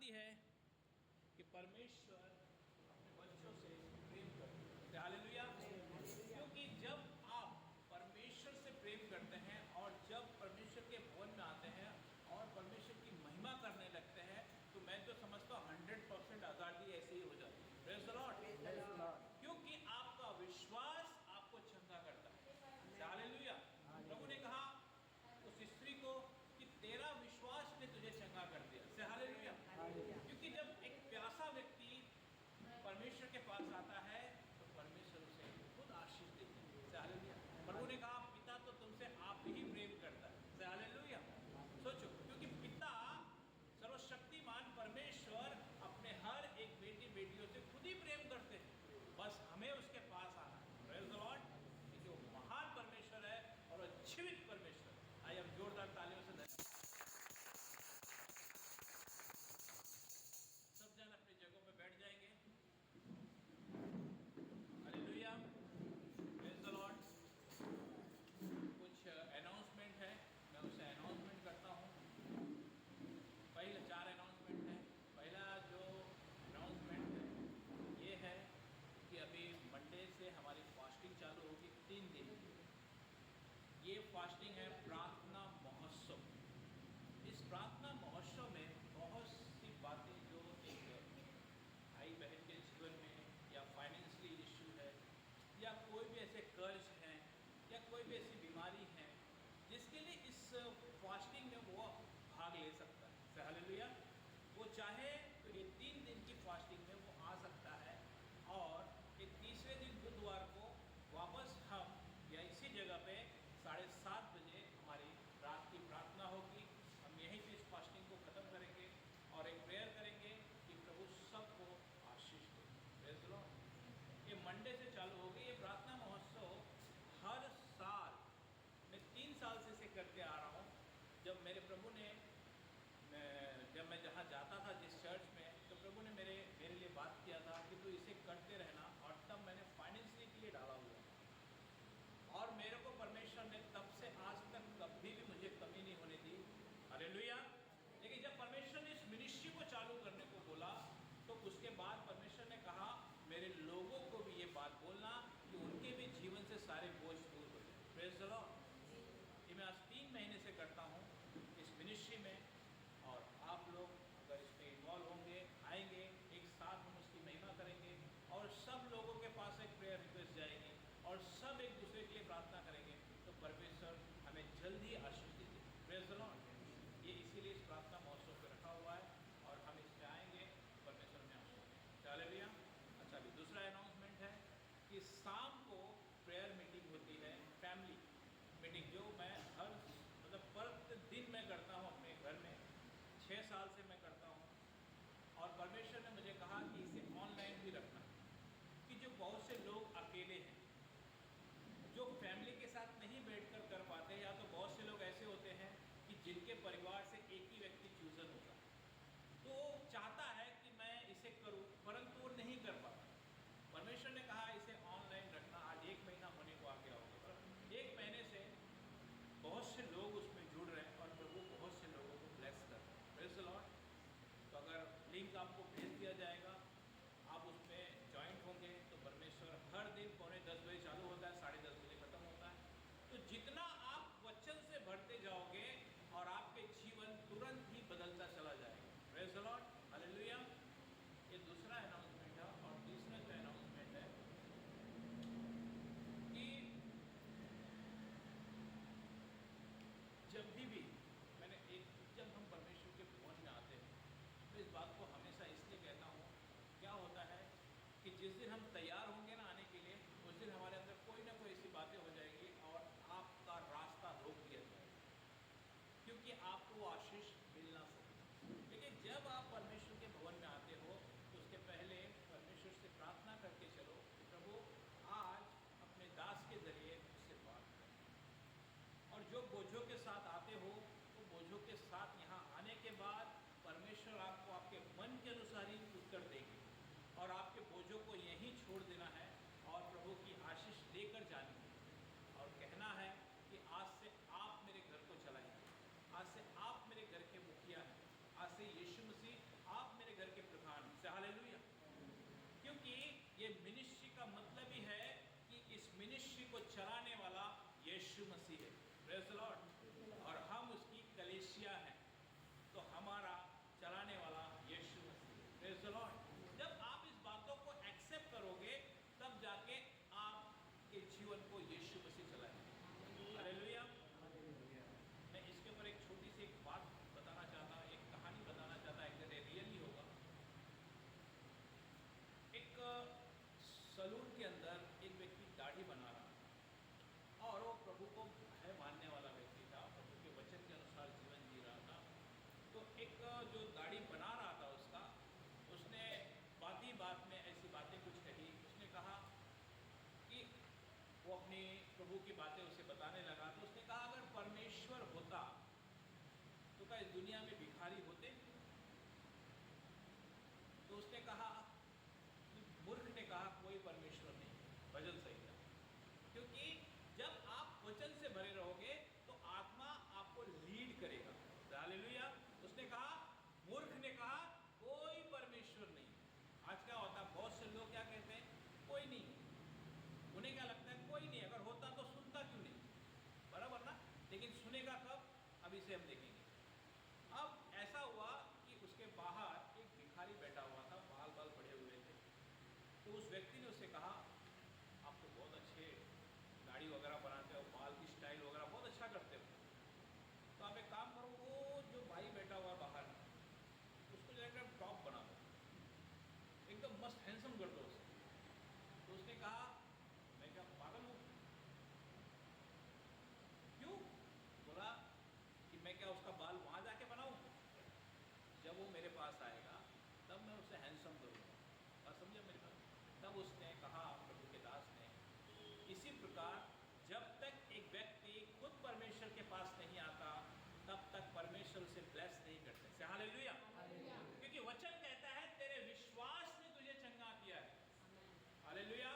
दी है कि परमेश्वर अपने बच्चों से प्रेम करते हैं। हालेलुया। क्योंकि जब आप परमेश्वर से प्रेम करते हैं और जब परमेश्वर के भवन में आते हैं और परमेश्वर की महिमा करने लगते हैं, तो मैं तो समझता हूँ 100% आज़ादी ऐसे ही हो जाती है। Praise the Lord. क्योंकि आपका विश्वास आपको चंगा करता है। हालेलुया। प्रभु ने कहा उस स्त्री को कि तेरा विश्वास ने तुझे चंगा कर दिया। हालेलुया। क्योंकि जब एक प्यासा व्यक्ति परमेश्वर के पास आता है तो परमेश्वर उसे खुद आशीष देते हैं। हालेलुया। प्रभु ने कहा पिता तो तुमसे आप ही प्रेम करता है। हालेलुया। सोचो, क्योंकि पिता सर्वशक्तिमान परमेश्वर अपने हर एक बेटी बेटियों से खुद ही प्रेम करते हैं। बस हमें उसके पास आना है। Praise the Lord. क्योंकि वो महान परमेश्वर है और वो जीवित परमेश्वर है। आइए हम जोरदार तालियों से धन्यवाद। सब जन अपनी जगहों पे बैठ जाएंगे। हालेलुया। Praise the Lord. कुछ अनाउंसमेंट है, मैं उसे अनाउंसमेंट करता हूँ। पहले 4 अनाउंसमेंट है। पहला जो अनाउंसमेंट है ये है कि अभी मंडे से हमारी फास्टिंग चालू होगी 3 दिन की। ये फास्टिंग है प्रार्थना महोत्सव। इस प्रार्थना महोत्सव में बहुत सी बातें जो एक भाई बहन के जीवन में या फाइनेंशियली इश्यू है या कोई भी ऐसे कर्ज हैं या कोई भी ऐसी बीमारी है जिसके लिए इस फास्टिंग में वो भाग ले सकता है। हालेलुया। वो चाहे तो ये 3 दिन की फास्टिंग में वो आ सकता है और एक तीसरे दिन बुधवार को वापस हम या इसी जगह पे 7:30 बजे हमारी रात की प्रार्थना होगी। हम यहीं पे इस फास्टिंग को ख़त्म करेंगे और एक प्रेयर करेंगे कि प्रभु सबको आशीष दे। Praise the Lord. ये मंडे से चालू होगी। ये प्रार्थना महोत्सव हर साल मैं 3 साल से इसे करते आ रहा हूँ। जब मेरे प्रभु ने जब मैं जहाँ जाता था जिस चर्च में, तो प्रभु ने मेरे लिए बात किया था कि तू इसे करते रहना। और तब मैंने फाइनेंशियली के लिए डाला हुआ था और मेरे को परमेश्वर ने तब से आज तक कभी भी मुझे कमी नहीं होने दी। हालेलुया। लेकिन जब परमेश्वर ने इस मिनिस्ट्री को चालू करने को बोला तो उसके बाद परमेश्वर ने कहा मेरे लोगों को भी ये बात बोलना कि उनके भी जीवन से सारे बोझ दूर हो जाए। Praise the Lord. ये मैं आज 3 महीने से करता हूँ इस मिनिस्ट्री में और आप लोग अगर इसमें इन्वॉल्व होंगे, आएंगे, एक साथ हम उसकी महिमा करेंगे और सब लोगों के पास एक प्रेयर रिक्वेस्ट जाएगी और सब एक दूसरे के लिए प्रार्थना करेंगे तो परमेश्वर हमें जल्दी आशीष देंगे। Praise the Lord. ये इसीलिए इस प्रार्थना महोत्सव पर रखा हुआ है और हम इसमें आएंगे, परमेश्वर में आशीष देंगे। चले भैया। अच्छा, अभी दूसरा अनाउंसमेंट है कि शाम को प्रेयर मीटिंग होती है, फैमिली मीटिंग, जो मैं हर प्रतिदिन मैं करता हूँ अपने घर में। 6 साल से मैं करता हूँ और परमेश्वर ने मुझे कहा कि इसे ऑनलाइन भी रखना, कि जो बहुत से लोग अकेले हैं जो फैमिली के साथ नहीं बैठकर कर पाते, या तो बहुत से लोग ऐसे होते हैं कि जिनके परिवार से एक ही व्यक्ति चूजन होता है, तो चाहता है कि मैं इसे करूं परंतु वो नहीं कर पाता। परमेश्वर ने कहा इसे ऑनलाइन रखना। आज 1 महीना होने को आ गया होगा। 1 महीने से बहुत से लोग उसमें जुड़ रहे हैं और प्रभु बहुत से लोगों को ब्लेस कर रहे हैं। Praise the Lord. तो अगर लिंक आपको भेज दिया जाएगा, आप उसमें ज्वाइंट होंगे तो परमेश्वर हर दिन 9:45 बजे चालू होता है, 10:30 बजे खत्म होता है। तो जितना आप वचन से भरते जाओगे और आपके जीवन यीशु मसीह है, प्रेज द लॉर्ड, और हम उसकी कलीसिया हैं, तो हमारा चलाने वाला यीशु मसीह है, प्रेज द लॉर्ड। जब आप इस बातों को एक्सेप्ट करोगे तब जाके आपके जीवन को यीशु मसीह चलाएगा। हालेलुया। मैं इसके ऊपर एक छोटी सी एक बात बताना चाहता, एक कहानी बताना चाहता, एक रियल ही होगा। एक सलून के अंदर एक व्यक्ति दाढ़ी बना रहा था और वो प्रभु को भय मानने वाला व्यक्ति था, प्रभु के वचन के अनुसार जीवन जी रहा था। तो एक जो दाढ़ी बना रहा था उसने बात ही बात में ऐसी बातें कुछ कही। उसने कहा कि वो अपनी प्रभु की बातें उसे बताने लगा। तो उसने कहा अगर परमेश्वर होता तो क्या इस दुनिया में भिखारी होते? तो उसने कहा, मूर्ख ने कहा कोई परमेश्वर नहीं, भजन संहिता। क्योंकि जब आप वचन से भरे रहोगे तो आत्मा आपको लीड करेगा। हालेलुया। उसने कहा, मूर्ख ने कहा कोई परमेश्वर नहीं। आज क्या होता है, बहुत से लोग क्या कहते हैं, कोई नहीं। उन्हें क्या लगता है, कोई नहीं, अगर होता तो सुनता क्यों नहीं, बराबर ना। लेकिन सुनेगा कब, अब इसे हम देखेंगे। अब ऐसा हुआ कि उसके बाहर एक भिखारी बैठा हुआ था, बाल बाल पड़े हुए थे। तो उस व्यक्ति ने उससे कहा, आप तो बहुत अच्छे दाढ़ी वगैरह बनाते हो, बाल की स्टाइल वगैरह बहुत अच्छा करते हो, तो आप एक काम करो, वो जो भाई बैठा हुआ बाहर उसको जो है टॉप बना दो, एकदम मस्त हैंडसम कर दो उसे। तो उसने कहा, मैं क्या पागल हूँ? क्यों? बोला कि मैं क्या उसका बाल वहाँ जाके बनाऊँ? जब वो मेरे पास आएगा तब मैं उसे हैंडसम करूँगा। और समझे मेरी बात? तब उसने कहा, प्रभु के दास ने, इसी प्रकार जब तक एक व्यक्ति खुद परमेश्वर के पास नहीं आता तब तक परमेश्वर उसे ब्लेस नहीं करते। से हालेलुया। क्योंकि वचन कहता है तेरे विश्वास ने तुझे चंगा किया है। हालेलुया।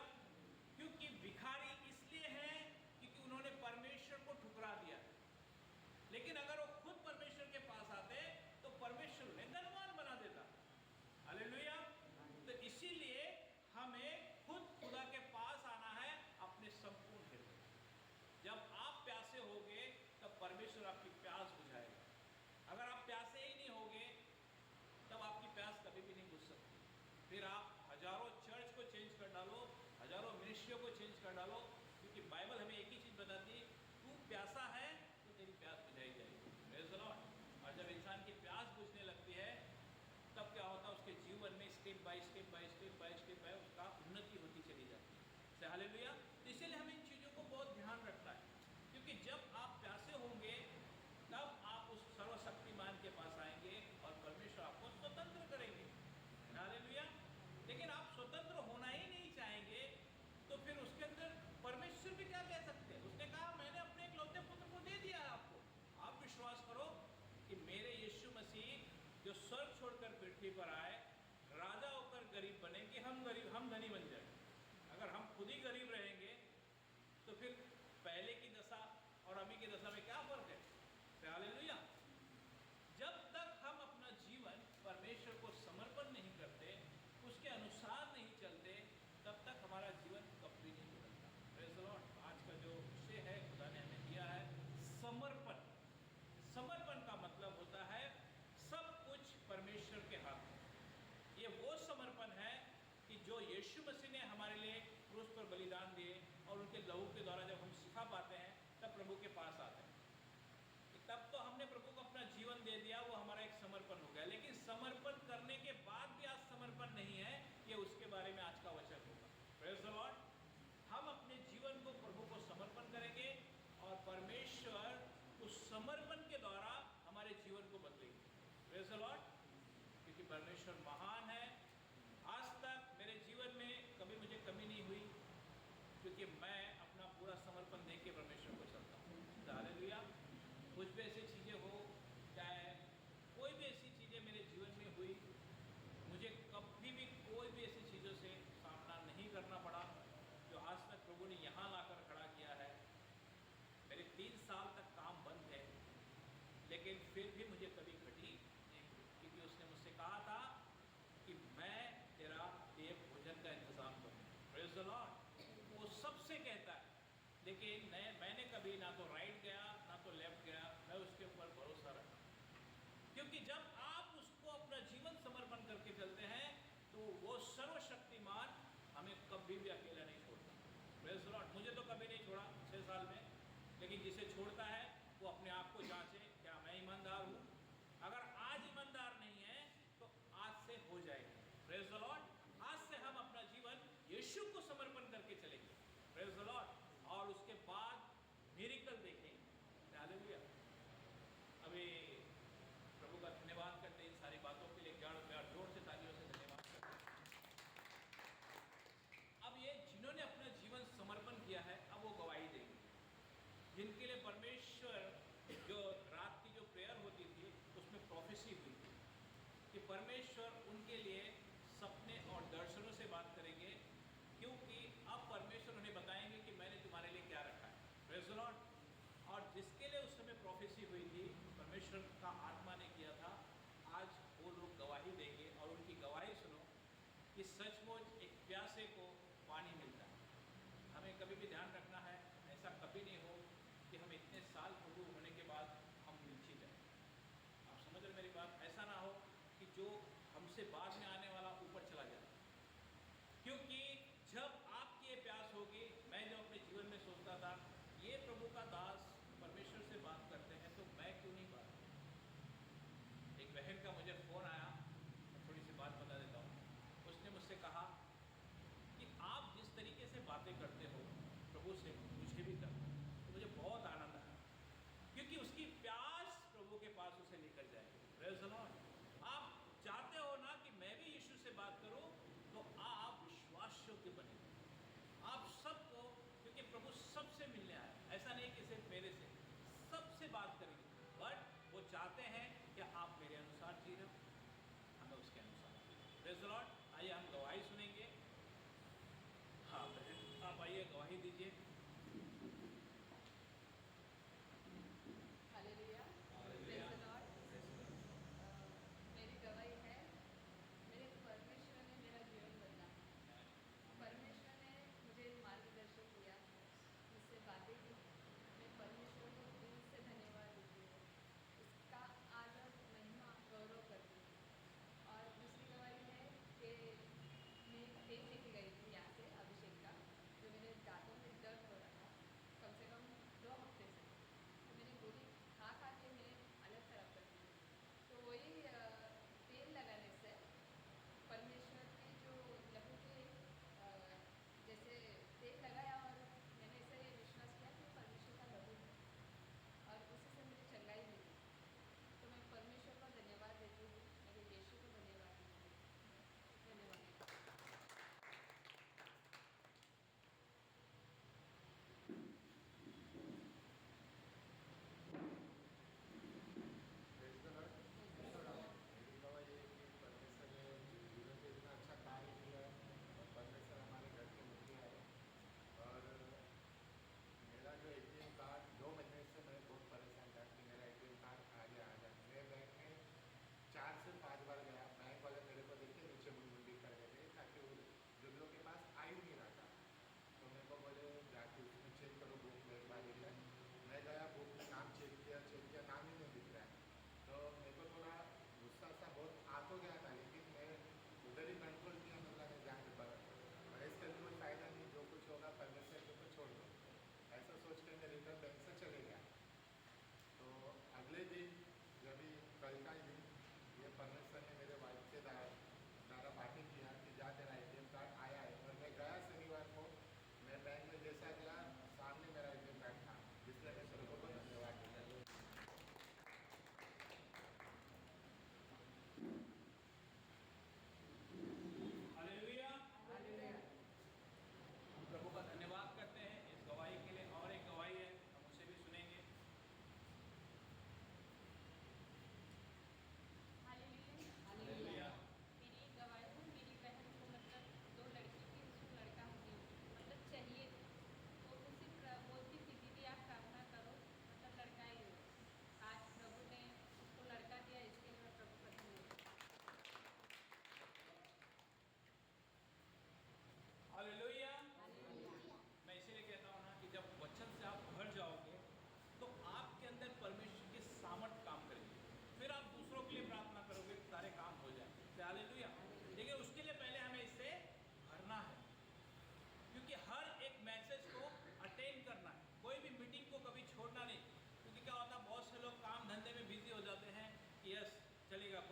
क्योंकि भिखारी इसलिए है क्योंकि उन्होंने परमेश्वर को ठुकरा दिया। लेकिन अगर वो खुद परमेश्वर के पास आते तो परमेश्वर उन्हें धनवान बना देता। हालेलुया। तो इसीलिए हमें खुद खुदा के पास आना है अपने संपूर्ण हृदय। जब आप प्यासे होगे तब परमेश्वर आपकी प्यास बुझाएगा। अगर आप प्यासे ही नहीं होगे तब आपकी प्यास कभी भी नहीं बुझ सकती। फिर आप हजारों चर्च को चेंज कर डालो, हजारों मिनिस्ट्रियों को चेंज कर डालो, क्योंकि बाइबल हमें एक ही चीज़ बताती है, तू प्यासा है तो तेरी प्यास बुझाई जाएगी। Praise the Lord. और जब इंसान की प्यास बुझने लगती है तब क्या होता है, उसके जीवन में स्टेप बाय स्टेप उसका उन्नति होती चली जाती है। से हालेलुया। तो इसीलिए हमें इन चीज़ों को बहुत ध्यान रखना है, क्योंकि जब आप प्यासे होंगे तब आप उस सर्वशक्तिमान के पास आएंगे और परमेश्वर आपको स्वतंत्र करेंगे। हालेलुया। लेकिन आप स्वतंत्र होना ही नहीं चाहेंगे तो फिर उसके अंदर परमेश्वर भी क्या कह सकते हैं? उसने कहा, मैंने अपने इकलौते पुत्र को दे दिया है आपको। आप विश्वास करो कि मेरे यीशु मसीह जो स्वर्ग छोड़कर पृथ्वी पर आए, राजा होकर गरीब बने कि हम धनी बन जाए। अगर हम खुद ही गरीब रहेंगे तो फिर पहले की दशा और अभी की दशा में क्या फर्क है? हालेलुया। जब तक हम अपना जीवन परमेश्वर को समर्पण नहीं करते, उसके अनुसार नहीं चलते, तब तक हमारा जीवन कभी नहीं बदलता। Praise the Lord. आज का जो विषय है खुदा ने हमें दिया है, समर्पण। समर्पण का मतलब होता है सब कुछ परमेश्वर के हाथ में। ये वो समर्पण है कि जो यीशु मसीह ने हमारे लिए क्रूस पर बलिदान दिए और उनके लहू के द्वारा जब हम सिखा पाते हैं तब प्रभु के पास आते हैं। तब तो हमने प्रभु को अपना जीवन दे दिया, वो हमारा एक समर्पण हो गया। लेकिन समर्पण करने के बाद भी आज समर्पण नहीं है, ये उसके बारे में आज का वचन होगा। Praise the Lord. हम अपने जीवन को प्रभु को समर्पण करेंगे और परमेश्वर उस समर्पण के द्वारा हमारे जीवन को बदलेंगे। Praise the Lord. क्योंकि परमेश्वर महान है। आज तक मेरे जीवन में कभी मुझे कमी नहीं हुई, क्योंकि मैं अपना पूरा समर्पण दे के परमेश्वर को चलता हूँ। हालेलुया। कुछ भी ऐसी चीज़ें हो, चाहे कोई भी ऐसी चीज़ें मेरे जीवन में हुई, मुझे कभी भी कोई भी ऐसी चीज़ों से सामना नहीं करना पड़ा जो आज तक प्रभु ने यहाँ लाकर खड़ा किया है। मेरे 3 साल तक काम बंद है, लेकिन फिर भी मुझे कभी घटी नहीं, क्योंकि उसने मुझसे कहा था कि मैं तेरा एक भोजन का इंतज़ाम करूँ। Praise the Lord. वो सबसे कहता है लेकिन मैंने कभी ना तो राइट गया ना तो लेफ्ट गया, मैं उसके ऊपर भरोसा रखा। क्योंकि जब आप उसको अपना जीवन समर्पण करके चलते हैं तो वो सर्वशक्तिमान हमें कभी भी अकेला नहीं छोड़ता। Praise the Lord. मुझे तो कभी नहीं छोड़ा 6 साल में, लेकिन जिसे छोड़ता है वो अपने आप को जांचे, क्या मैं ईमानदार हूँ? अगर आज ईमानदार नहीं है तो आज से हो जाएगा। Praise the Lord. आज से हम अपना जीवन यीशु को समर्पण करके चलेंगे। Praise the Lord. और उसके बाद मिरेकल देखेंगे। हालेलुया। अभी प्रभु का धन्यवाद करते हैं इन सारी बातों के लिए। जोर से तालियों से धन्यवाद करते हैं। अब ये जिन्होंने अपना जीवन समर्पण किया है, अब वो गवाही देंगे। जिनके लिए परमेश्वर, जो रात की जो प्रेयर होती थी उसमें प्रोफेसी हुई थी कि परमेश्वर उनके लिए सपने और दर्शनों से बात करेंगे, क्योंकि अब परमेश्वर उन्हें बताएंगे कि मैंने तुम्हारे लिए क्या रखा है। Praise the Lord. और जिसके लिए उस समय प्रोफेसी हुई थी, परमेश्वर का आत्मा ने किया था, आज वो लोग गवाही देंगे। और उनकी गवाही सुनो कि सचमुच एक प्यासे को पानी मिलता है। हमें कभी भी ध्यान रखना है, ऐसा कभी नहीं हो कि हम इतने साल प्रभु होने के बाद हम नीचे जाएं। आप समझ रहे मेरी बात? ऐसा ना हो कि जो हमसे बाद में आने वाला ऊपर चला जाए। क्योंकि जब आपकी ये प्यास होगी, मैं जो अपने जीवन में सोचता था ये प्रभु का दास परमेश्वर से बात करते हैं तो मैं क्यों नहीं बात करूं? एक बहन का मुझे फ़ोन आया, मैं थोड़ी सी बात बता देता हूँ। उसने मुझसे कहा कि आप जिस तरीके से बातें करते हो प्रभु से, मुझे भी करना। तो मुझे बहुत आनंद आया, क्योंकि उसकी प्यास प्रभु के पास उसे लेकर जाएगी। Praise the Lord. आप चाहते हो ना कि मैं भी यीशु से बात करूं, तो आप विश्वास योग्य बने। आप सबको, क्योंकि प्रभु सबसे मिलने आया, ऐसा नहीं कि सिर्फ मेरे से, सबसे बात करेंगे। बट वो चाहते हैं कि आप मेरे अनुसार जी रहे हो, हमें उसके अनुसार। Praise the Lord. आइए हम गवाही सुनेंगे। हाँ बहन, आप आइए गवाही दीजिए। हालेलुया। Praise the Lord. मेरी गवाही है, मेरे परमेश्वर ने मेरा जीवन बदला। परमेश्वर ने मुझे मार्गदर्शन किया, मुझसे बातें की। मैं परमेश्वर को दिल से धन्यवाद देती हूँ, उसका आदर महिमा गौरव करती हूँ। और दूसरी गवाही है कि मैं तेल लेके गई थी यहाँ से अभिषेक का, तो मेरे दांतों में दर्द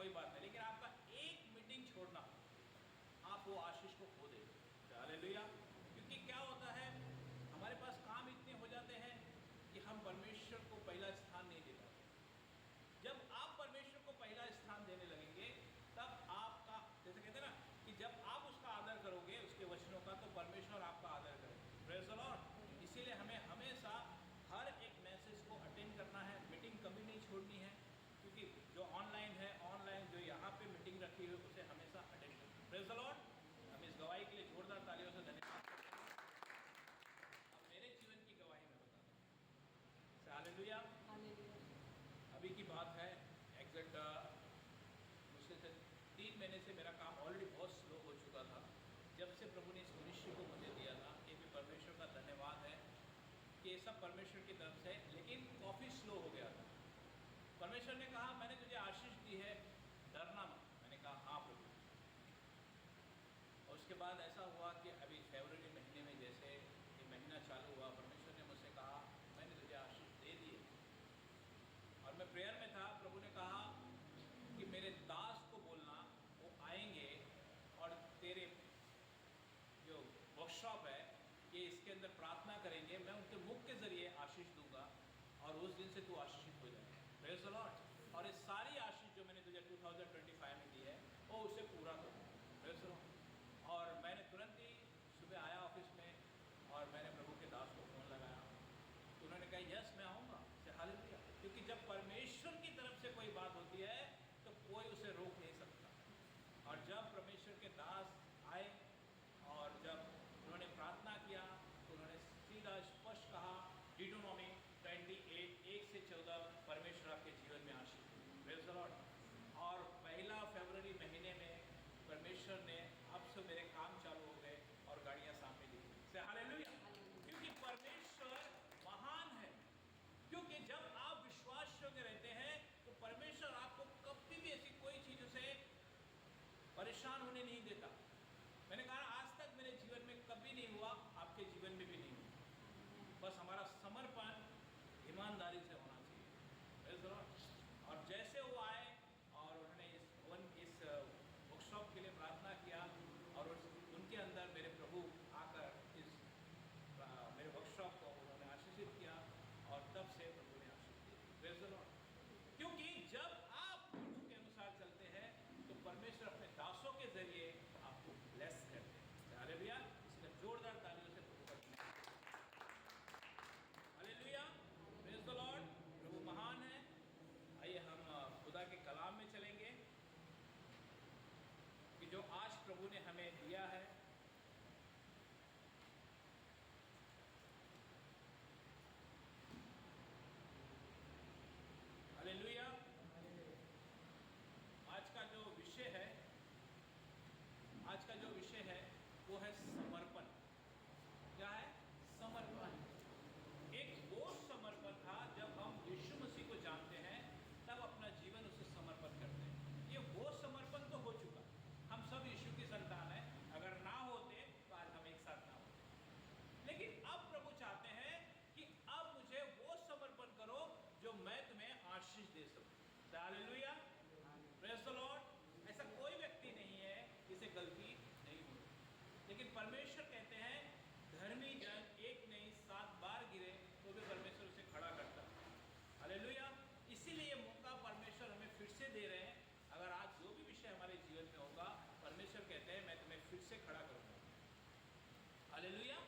कोई बात नहीं, लेकिन आपका एक मीटिंग छोड़ना आप वो आशीष को खो देंगे। हालेलुया। क्योंकि क्या होता है, हमारे पास काम इतने हो जाते हैं कि हम परमेश्वर को पहला स्थान नहीं दे पाते। जब आप परमेश्वर को पहला स्थान देने लगेंगे तब आपका, जैसे कहते हैं ना कि जब आप उसका आदर करोगे उसके वचनों का, तो परमेश्वर आपका आदर करेगा। Praise the Lord. इसीलिए हमें हमेशा हर एक मैसेज को अटेंड करना है, मीटिंग कभी नहीं छोड़नी है, क्योंकि जो ऑनलाइन है, ऑनलाइन जो यहाँ पे मीटिंग रखी हुई उसे हमेशा अटेंड करना है। Praise the Lord. हम इस गवाही के लिए जोरदार तालियों से धन्यवाद करते हैं। अब मेरे जीवन की गवाही मैं बताता हूँ। हालेलुया। अभी की बात है, एग्जैक्ट मुश्किल से 3 महीने से मेरा काम ऑलरेडी बहुत स्लो हो चुका था। जब से प्रभु ने इस मनुष्य को मुझे दिया था, ये भी परमेश्वर का धन्यवाद है कि ये सब परमेश्वर की तरफ से, लेकिन काफ़ी स्लो हो गया था। परमेश्वर ने कहा मैंने तुझे आशीष दी है, डरना मत। मैंने कहा हाँ प्रभु। और उसके बाद ऐसा हुआ कि अभी फरवरी महीने में जैसे ये महीना चालू हुआ, परमेश्वर ने मुझसे कहा मैंने तुझे आशीष दे दी है। और मैं प्रेयर में था, प्रभु ने कहा कि मेरे दास को बोलना वो आएंगे और तेरे जो वर्कशॉप है ये इसके अंदर प्रार्थना करेंगे, मैं उनके मुख के ज़रिए आशीष दूंगा और उस दिन से तू आशीषित हो जाएगा। Praise the Lord. और ये सारी आशीष जो मैंने तुझे 2025 में दी है वो उसे पूरा करूँ। Praise the Lord. और मैंने तुरंत ही सुबह आया ऑफिस में और मैंने प्रभु के दास को फ़ोन लगाया, तो उन्होंने कहा यस मैं आऊँगा। हालेलुया। क्योंकि जब परमेश्वर की तरफ से कोई बात होती है तो कोई उसे रोक नहीं सकता। और जब परमेश्वर के दास आए और जब उन्होंने प्रार्थना किया तो उन्होंने सीधा स्पष्ट कहा, डिटोनॉमी 28:1-14 परमेश्वर आपके जीवन में आशीष। Praise the Lord. और 1 फरवरी महीने में परमेश्वर ने अब से मेरे काम चालू हो गए और गाड़ियाँ सामने दी। हालेलुया। क्योंकि परमेश्वर महान है। क्योंकि जब आप विश्वास योग्य रहते हैं तो परमेश्वर आपको कभी भी ऐसी कोई चीज़ों से परेशान होने नहीं देता। मैंने कहा आज तक मेरे जीवन में कभी नहीं हुआ, आपके जीवन में भी नहीं हुआ। बस हमारा समर्पण ईमानदारी से होना चाहिए। और जैसे वो आए और उन्होंने इस वर्कशॉप के लिए प्रार्थना किया और उनके अंदर मेरे प्रभु आकर इस मेरे वर्कशॉप को उन्होंने आशीषित किया और तब से प्रभु ने आशीष दी। Praise the Lord. क्योंकि जब आप प्रभु के अनुसार चलते हैं तो परमेश्वर अपने दासों के जरिए आपको ब्लेस करते हैं। हालेलुया। इसलिए जोरदार तालियों से प्रभु का हालेलुया। Praise the Lord. प्रभु महान है। आइए हम खुदा के कलाम में चलेंगे कि जो आज प्रभु ने हमें दिया है। हालेलुया। आज का जो विषय है वो है समर्पण। क्या है? समर्पण। एक वो समर्पण था जब हम यीशु मसीह को जानते हैं तब अपना जीवन उसे समर्पण करते हैं। ये वो समर्पण तो हो चुका, हम सब यीशु की संतान हैं। अगर ना होते तो आज हम एक साथ ना होते। लेकिन अब प्रभु चाहते हैं कि अब मुझे वो समर्पण करो जो मैं तुम्हें आशीष दे सकूं। हालेलुया। Praise the Lord. ऐसा कोई व्यक्ति नहीं है जिसे गलती नहीं होती, लेकिन परमेश्वर कहते हैं धर्मी जन एक नहीं 7 बार गिरे तो भी परमेश्वर उसे खड़ा करता है। हालेलुया। इसीलिए मौका परमेश्वर हमें फिर से दे रहे हैं। अगर आज जो भी विषय हमारे जीवन में होगा, परमेश्वर कहते हैं मैं तुम्हें फिर से खड़ा करूँगा। हालेलुया।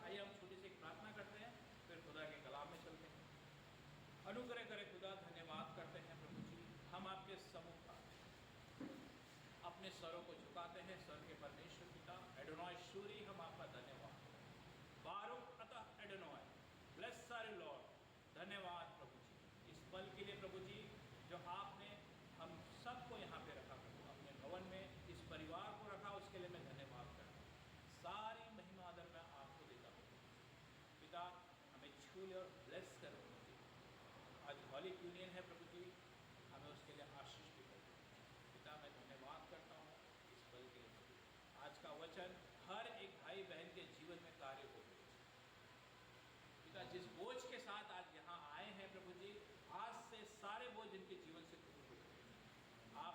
आइए हम छोटी सी एक प्रार्थना करते हैं, फिर खुदा के कलाम में चलते हैं। अनुग्रह करे खुदा, धन्यवाद करते हैं प्रभु जी, हम आपके सम्मुख अपने स्वरों को झुकाते हैं। स्वर के परमेश्वर पिता एडोनॉय सूरी, हम आपका धन्यवाद। बारुक अतः एडोनॉय, ब्लेस आर यू लॉर्ड। धन्यवाद प्रभु जी इस पल के लिए प्रभु जी जो आपने हम सबको यहाँ पे रखा प्रभु, अपने भवन में इस परिवार को रखा, उसके लिए मैं धन्यवाद करता हूँ। सारी महिमा आदर मैं आपको देता हूँ पिता। हमें छू ले और ब्लेस करो प्रभु जी। आज हॉली यूनियन है प्रभु जी, हमें उसके लिए आशीष भी करो पिता। मैं धन्यवाद करता हूँ इस पल के लिए। आज का वचन हर एक भाई बहन के जीवन में कार्य हो पिता। जिस बोझ के साथ आज यहाँ आए हैं प्रभु जी, आज से सारे बोझ इनके जीवन से दूर हो। आप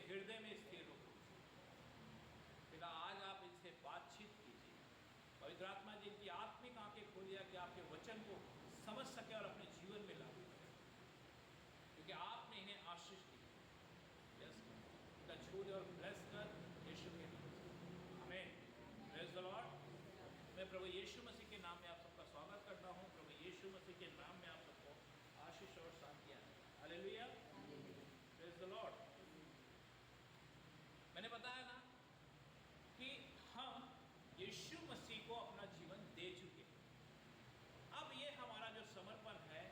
हृदय में स्थिर हो। पिता आज आप इनसे बातचीत कीजिए, पवित्र आत्मा जी इनकी आत्मिक आंखें खोलिए कि आपके वचन को समझ सके और अपने जीवन में लागू करें, क्योंकि आपने इन्हें आशीष दी। यस, इनका छूट और ब्लेस कर यीशु के नाम से, आमीन। Praise the Lord. मैं प्रभु यीशु मसीह के नाम में आप सबका स्वागत करता हूँ। प्रभु यीशु मसीह के नाम में आप सबको आशीष और शांतियाँ। Hallelujah, praise the Lord. मैंने बताया ना कि हम यीशु मसीह को अपना जीवन दे चुके हैं। अब ये हमारा जो समर्पण है,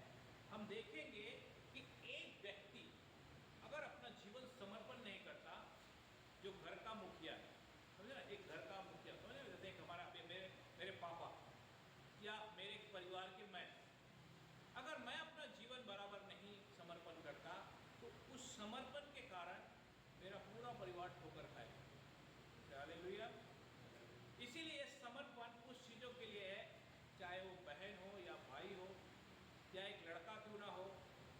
हम देखेंगे कि एक व्यक्ति अगर अपना जीवन समर्पण नहीं करता, जो घर का मुखिया है, समझे ना, एक घर का मुखिया, समझे ना, जैसे एक हमारा मेरे पापा या मेरे परिवार के मैं, अगर मैं अपना जीवन बराबर नहीं समर्पण करता, तो उस समर्पण के कारण मेरा पूरा परिवार ठोकर खाएगा। हालेलुया। इसीलिए समर्पण उस चीज़ों के लिए है, चाहे वो बहन हो या भाई हो या एक लड़का क्यों ना हो,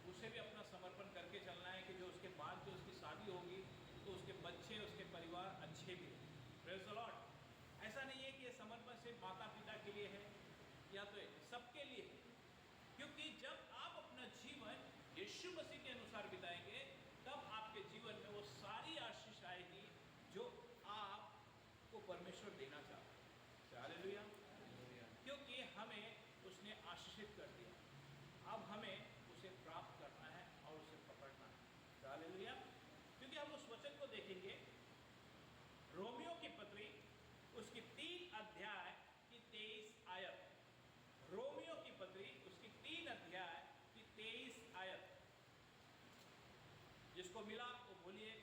उसे भी अपना समर्पण करके चलना है कि जो उसके बाद जो उसकी शादी होगी तो उसके बच्चे, उसके परिवार अच्छे भी हों। Praise the Lord. ऐसा नहीं है कि ये समर्पण सिर्फ माता पिता के लिए है या तो सबके लिए है, क्योंकि जब आप अपना जीवन यीशु मसीह के अनुसार बिताएंगे, तब आपके जीवन में वो सारी आशीष आएगी जो आपको परमेश्वर देना चाहता है। हालेलुया। क्योंकि हमें उसने आशीषित कर दिया, अब हमें उसे प्राप्त करना है और उसे पकड़ना है। हालेलुया। क्योंकि हम उस वचन को देखेंगे, रोमियो की पत्री उसकी 3 अध्याय की 23 आयत। रोमियो की पत्री उसकी 3 अध्याय की 23 आयत। जिसको मिला वो बोलिए।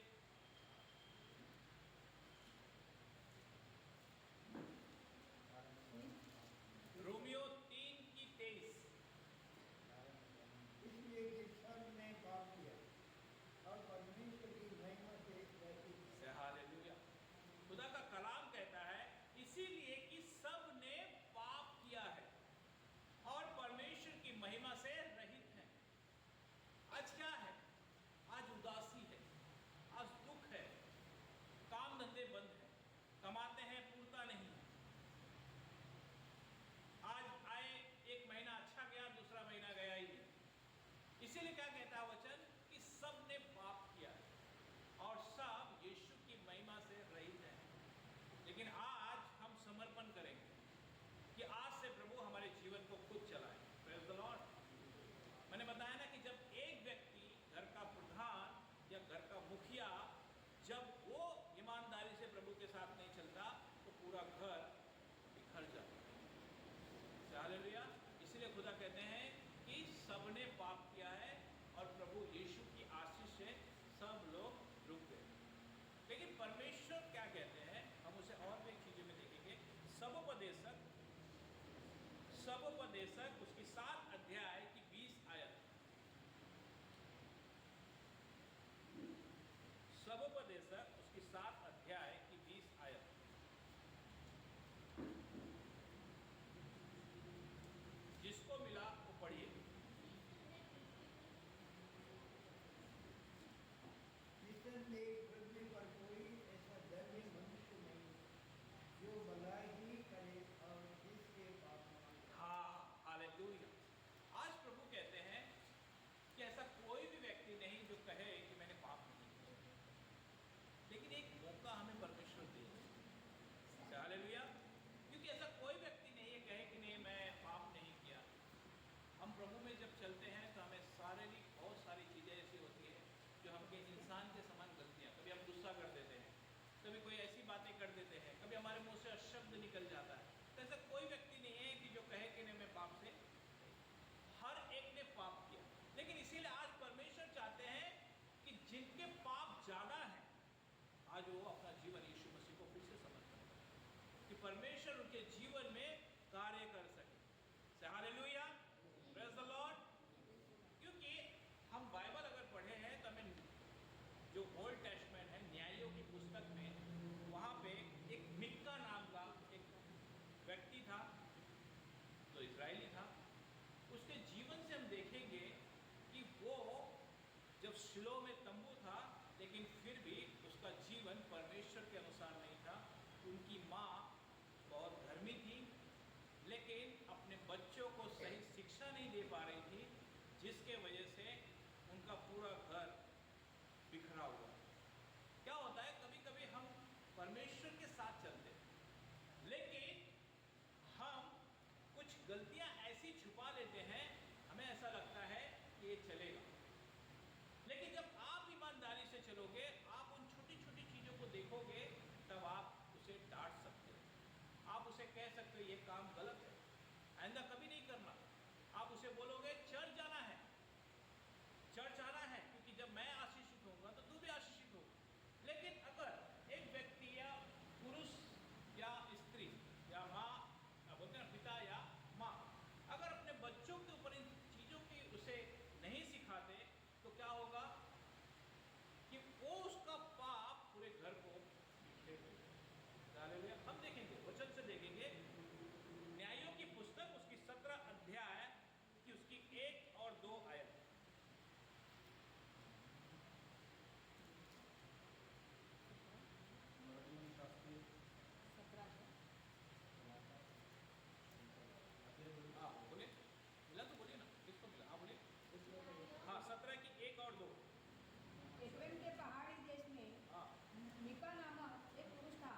रोमियो 3 की 23। इसलिए कि सब ने पाप किया और परमेश्वर की महिमा से व्यतीत। हालेलुया। खुदा का कलाम कहता है इसीलिए कि सब ने पाप किया है और परमेश्वर की महिमा से रहित हैं। आज क्या है? आज उदासी है, आज दुख है, काम धंधे बंद है, कमाते हैं पूरता नहीं है। आज आए, एक महीना अच्छा गया, दूसरा महीना गया ही नहीं। इसीलिए क्या कहता है वचन कि सब ने पाप किया है और सब यीशु की महिमा से रहित हैं। लेकिन आज हम समर्पण करेंगे कि आज से प्रभु हमारे जीवन को खुद चलाए। Praise the Lord. मैंने बताया ना कि जब एक व्यक्ति, घर का प्रधान या घर का मुखिया, जब वो ईमानदारी से प्रभु के साथ नहीं चलता, तो पूरा घर बिखर जाता है। हालेलुया। इसलिए खुदा कहते हैं कि सबने पाप किया है और प्रभु यीशु की आशीष से सब लोग रुक गए। लेकिन परमेश्वर क्या कहते हैं, हम उसे और भी चीज़ों में देखेंगे। सबोपदेशक उसकी 7 अध्याय की 20 आयत। सबोपदेशक उसकी 7 अध्याय की 20 आयत। जिसको मिला वो पढ़िए। निसंदेह पृथ्वी पर कोई ऐसा धर्मी मनुष्य नहीं जो भलाई ही करे और जिसके पाप न करे। हाँ, हालेलुया। आज प्रभु कहते हैं कि ऐसा कोई भी व्यक्ति नहीं जो कहे कि मैंने पाप नहीं किया, लेकिन एक मौका हमें परमेश्वर दे। हालेलुया। क्योंकि ऐसा कोई व्यक्ति नहीं है कहे कि नहीं मैं पाप नहीं किया। हम प्रभु में जब चलते हैं तो हमें शारीरिक बहुत सारी चीज़ें ऐसी होती है जो हमके इंसान के समान गलतियाँ, कभी हम गुस्सा कर देते हैं, कभी कोई ऐसी बातें कर देते हैं, कभी हमारे मुंह से अशब्द निकल जाता है। तो ऐसा कोई व्यक्ति नहीं है कि जो कहे कि नहीं मैं पाप से, हर एक ने पाप किया। लेकिन इसीलिए आज परमेश्वर चाहते हैं कि जिनके पाप ज़्यादा हैं, आज वो अपना जीवन यीशु मसीह को फिर से समर्पित करें कि परमेश्वर उनके जीवन में कार्य कर सके। Hallelujah, praise the Lord. क्योंकि हम बाइबल अगर पढ़े हैं तो हमें जो ओल्ड टेस्टमेंट है, न्यायों की पुस्तक में, वहाँ पे एक मिक्का नाम का एक व्यक्ति था जो इजरायली था। उसके जीवन से हम देखेंगे कि वो जब शिलो में तंबू था, लेकिन फिर भी ये चलेगा। लेकिन जब आप ईमानदारी से चलोगे, आप उन छोटी छोटी चीज़ों को देखोगे, तब आप उसे डांट सकते हो। आप उसे कह सकते हो ये काम गलत है, आइंदा कभी नहीं करना। आप उसे बोलोगे चर्च जाना है, चर्च आना है, क्योंकि जब मैं आशीषित होऊंगा तो तू भी आशीषित होगा। लेकिन अगर एक व्यक्ति या पुरुष या स्त्री या माँ, क्या बोलते हैं, पिता या माँ, अगर अपने बच्चों के ऊपर इन चीज़ों की उसे नहीं सिखाते, तो क्या होगा कि वो उसका पाप पूरे घर को डालेंगे। हम देखेंगे, वचन से देखेंगे, न्यायों की पुस्तक उसकी 17 अध्याय की उसकी 1 और 2 आयत। हाँ बोलिए, मिला तो बोलिए ना, किसको मिला? हाँ बोलिए। हाँ 17 की 1 और 2। एफ्रेम के पहाड़ी देश में हाँ मीका नामक एक पुरुष था।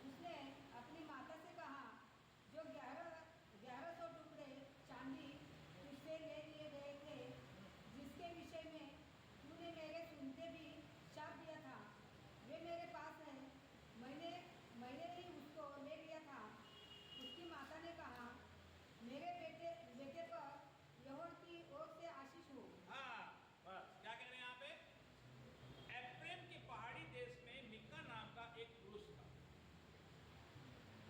उसने अपनी माता से कहा, जो 1100 टुकड़े चांदी तुझसे ले लिए गए थे, जिसके विषय में तूने मेरे सुनते भी शाप दिया था, वे मेरे पास है, मैंने ही उसको ले लिया था। उसकी माता ने कहा, मेरे बेटे पर यहोवा की ओर से आशीष हो। हाँ, बस क्या कह रहे हैं यहाँ पे? एफ्रेम के पहाड़ी देश में मीका नाम का एक पुरुष था।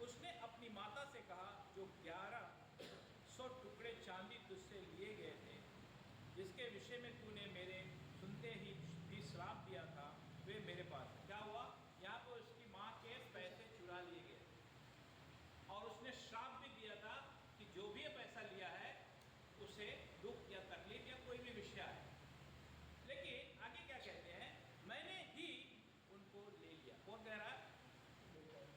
उसने अपनी माता से कहा, जो 1100 टुकड़े चांदी तुझसे लिए गए थे, जिसके विषय में तूने मेरे सुनते ही भी श्राप दिया था, वे मेरे पास है। क्या हुआ? यहाँ पर उसकी माँ के पैसे चुरा लिए गए और उसने श्राप भी दिया था कि जो भी ये पैसा लिया है उसे दुख या तकलीफ या कोई भी विषय है। लेकिन आगे क्या कहते हैं? मैंने ही उनको ले लिया। कौन कह रहा है?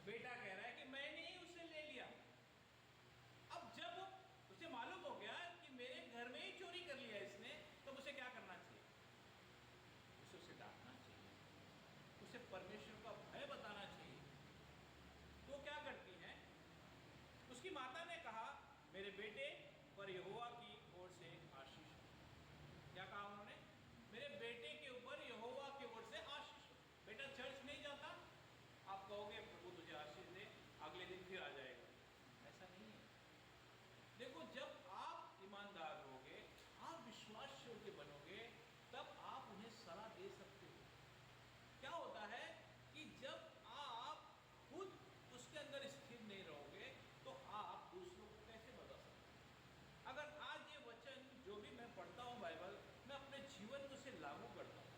बेटा कह रहा है कि मैंने ही उसे ले लिया। अब जब उसे मालूम हो गया कि मेरे घर में ही चोरी कर लिया इसने, तब उसे क्या करना चाहिए? उसे डांटना चाहिए, उसे परमेश्वर का भय बताना चाहिए। तो क्या करती हैं? उसकी माता ने कहा, मेरे बेटे पर यहोवा की ओर से आशीष हो। क्या कहा उन्होंने? मेरे बेटे के ऊपर यहोवा की ओर से आशीष हो। बेटा चर्च नहीं जाता, आप कहोगे प्रभु तुझे आशीष दे, अगले दिन फिर आ जाएगा। ऐसा नहीं है। देखो, जब आप ईमानदार रहोगे, आप विश्वास योग्य बनोगे, तब आप उन्हें सलाह दे सकते हो। क्या होता है कि जब आप खुद उसके अंदर स्थिर नहीं रहोगे, तो आप दूसरों को कैसे बता सकते हो? अगर आज ये वचन जो भी मैं पढ़ता हूँ बाइबल, मैं अपने जीवन में उसे लागू करता हूँ,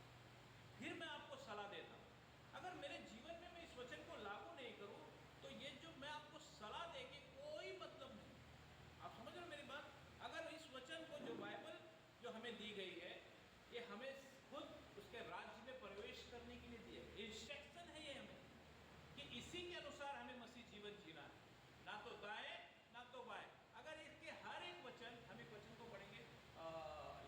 फिर मैं आपको सलाह देता हूँ। अगर मेरे जीवन में मैं इस वचन को लागू नहीं करूँ, तो ये जो मैं आपको सलाह देके कोई मतलब नहीं। आप समझ रहे हो मेरी बात? अगर इस वचन को, जो बाइबल जो हमें दी गई है, ये हमें खुद उसके राज्य में प्रवेश करने के लिए दिया है। इंस्ट्रक्शन है ये हमें कि इसी के अनुसार हमें मसीह जीवन जीना है, ना तो दाएं ना तो बाएं। अगर इसके हर एक वचन, हम एक वचन को पढ़ेंगे,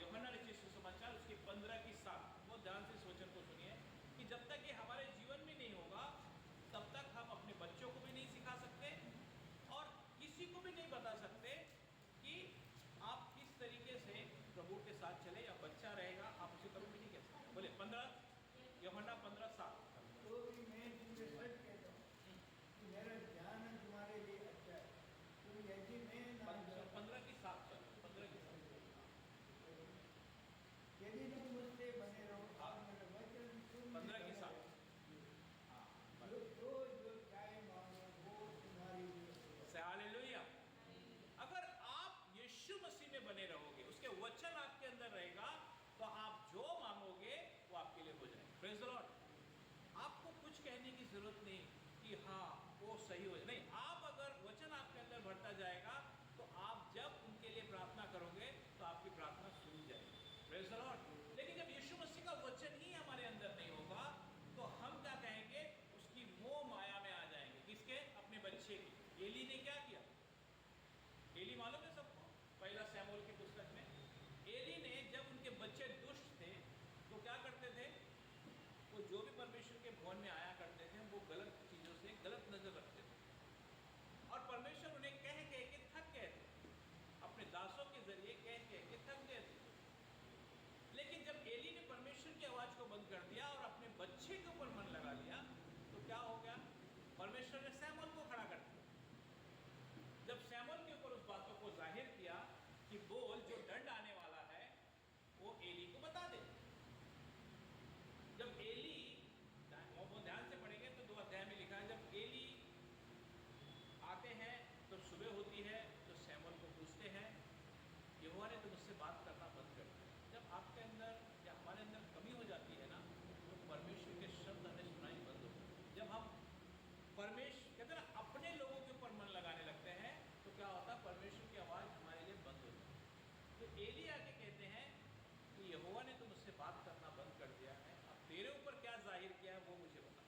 यूहन्ना लिखित सुसमाचार उसकी 15 की 7। बहुत ध्यान से इस वचन को सुनिए कि जब तक ये हमारे जीवन में नहीं होगा, तब तक हम अपने बच्चों को भी नहीं सिखा सकते और किसी को भी नहीं बता सकते कि आप किस तरीके से प्रभु के साथ चले। या बच्चा रहेगा, आप उसे कभी भी नहीं कह सकते। बोले 15 यूहन्ना 15:7। तो भी मैं तुमसे सच कहता हूँ कि मेरा ध्यान तुम्हारे लिए अच्छा है। तुम यदि मैं ना 15 की 7। यदि तुम मुझसे बने रहो और मेरा वचन तुम 15 की 7। जो चाहे मांगो वो तुम्हारे लिए होगा। हालेलुया। अगर आप यीशु मसीह में बने रहोगे, उसके वचन आपके अंदर रहेगा, तो आप जो मांगोगे वो आपके लिए हो जाएगा। Praise the Lord. आपको कुछ कहने की जरूरत नहीं कि हाँ वो सही हो जाए, नहीं। आप अगर वचन आपके अंदर बढ़ता जाएगा, तो आप जब उनके लिए प्रार्थना करोगे तो आपकी प्रार्थना सुनी जाएगी। Praise the Lord. लेकिन जब यीशु मसीह का वचन ही हमारे अंदर नहीं होगा, तो हम क्या कहेंगे? उसकी मोह माया में आ जाएंगे। किसके? अपने बच्चे की। एली ने क्या किया? एली मालूम है सबको, पहला शमूएल की पुस्तक में। एली ने जब उनके बच्चे दुष्ट थे, तो क्या करते थे? वो जो भी परमेश्वर के भवन में आया करते थे, वो गलत चीज़ों से गलत नजर रखते थे और परमेश्वर उन्हें कह के थक गए थे। अपने दासों के जरिए कह के थक गए थे की आवाज़ को बंद कर दिया और अपने बच्चे के ऊपर मन लगा लिया, तो क्या हो गया? परमेश्वर ने सैमुअल को खड़ा कर दिया। जब सैमुअल के ऊपर उस बातों को जाहिर किया कि बोल, जो दंड आने वाला है वो एली को बता दे। जब एली, वो ध्यान से पढ़ेंगे तो 2 अध्याय में लिखा है, जब एली आते हैं तो सुबह होती है तो सैमुअल को पूछते हैं, यहोवा ने तो मुझसे बात करना बंद कर दिया। जब आपके अंदर या हमारे अंदर कमी हो जाती है ना, तो परमेश्वर के शब्द हमें सुनाई बंद होते हैं। जब हम परमेश्वर कहते हैं ना अपने लोगों के ऊपर मन लगाने लगते हैं, तो क्या होता है? परमेश्वर की आवाज़ हमारे लिए बंद हो जाती है। तो एली आके कहते हैं कि यहोवा ने तो मुझसे बात करना बंद कर दिया है, अब तेरे ऊपर क्या जाहिर किया है वो मुझे बता।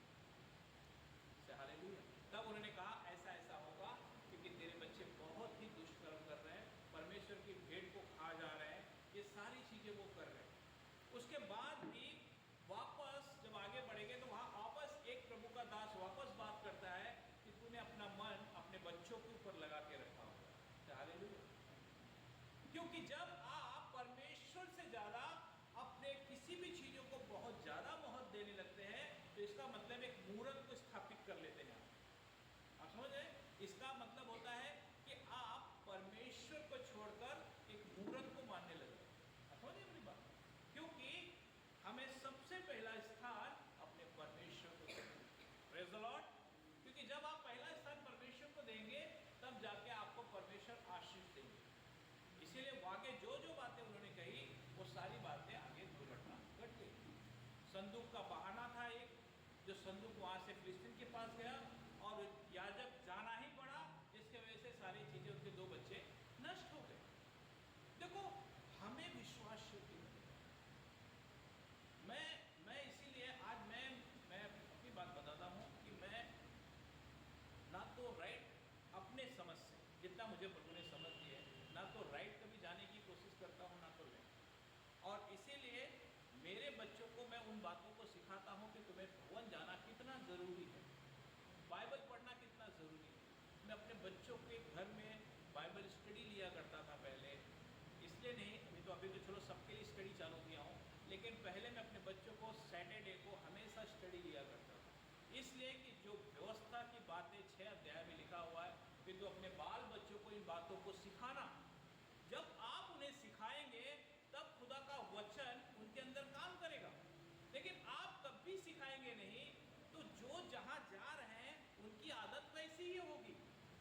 हालेलुया। तब उन्होंने कहा ऐसा ऐसा होगा क्योंकि तेरे बच्चे बहुत ही दुष्कर्म कर रहे हैं, परमेश्वर की भेंट को खा जा रहे हैं, ये सारी चीज़ें वो कर रहे हैं। उसके बाद भी वापस जब आगे बढ़ेंगे तो वहाँ वापस एक प्रभु का दास वापस बात करता है कि तूने अपना मन अपने बच्चों के ऊपर लगा के रखा होगा। हालेलुया। क्योंकि जब आप परमेश्वर से ज़्यादा अपने किसी भी चीज़ों को बहुत ज़्यादा महत्व देने लगते हैं, तो इसका मतलब एक मूर्त को स्थापित कर लेते हैं। आप समझ रहे? इसका मतलब होता है कि आप परमेश्वर को छोड़कर एक मूर्त को मानने लगे। आप समझ रहे मेरी बात? क्योंकि हमें सबसे पहला स्थान अपने परमेश्वर को देना। Praise the Lord. क्योंकि जब आप पहला स्थान परमेश्वर को देंगे, तब जाके आपको परमेश्वर आशीष देंगे। इसीलिए आगे जो जो बातें उन्होंने कही, वो सारी बातें आगे दुर्घटना घट गई। संदूक का बहाना था एक, जो संदूक वहाँ से फिलिस्तीन के पास गया और याजक जाना ही पड़ा, जिसके वजह से सारी चीज़ें, उनके 2 बच्चे नष्ट हो गए। देखो, हमें विश्वास योग्य मैं इसीलिए आज मैं अपनी बात बताता हूँ कि मैं ना तो राइट अपने समझ से, जितना मुझे प्रभु ने समझ दी है, ना तो राइट कभी जाने की कोशिश करता हूँ, ना तो लेफ्ट। और इसीलिए मेरे बच्चों को मैं उन बातों को सिखाता हूँ कि तुम्हें भवन जाना कितना ज़रूरी है, बाइबल पढ़ना कितना ज़रूरी है। मैं अपने बच्चों के घर में बाइबल स्टडी लिया करता था पहले, इसलिए नहीं, अभी तो चलो सबके लिए स्टडी चालू किया हूँ, लेकिन पहले मैं अपने बच्चों को सैटरडे को हमेशा स्टडी लिया करता था। इसलिए कि जो व्यवस्था की बातें 6 अध्याय में लिखा हुआ है, फिर तो अपने बाल बच्चों को इन बातों को सिखाना। जब आप उन्हें सिखाएंगे तब खुदा का वचन उनके अंदर काम करेगा। लेकिन आप कभी सिखाएंगे नहीं तो जो जहाँ जा रहे हैं उनकी आदत वैसी ही होगी।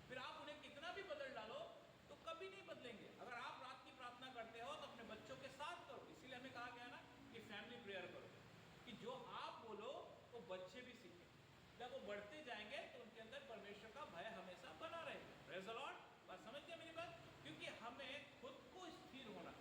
फिर आप उन्हें कितना भी बदल डालो तो कभी नहीं बदलेंगे। अगर आप रात की प्रार्थना करते हो तो अपने बच्चों के साथ करो। इसीलिए हमें कहा गया ना कि फैमिली प्रेयर करो, कि जो आप बोलो वो बच्चे भी सीखें। जब वो बढ़ते जाएंगे तो उनके अंदर परमेश्वर का भय हमेशा बना रहेगा। Praise the Lord. बात समझ गए मेरी बात? क्योंकि हमें खुद को स्थिर होना।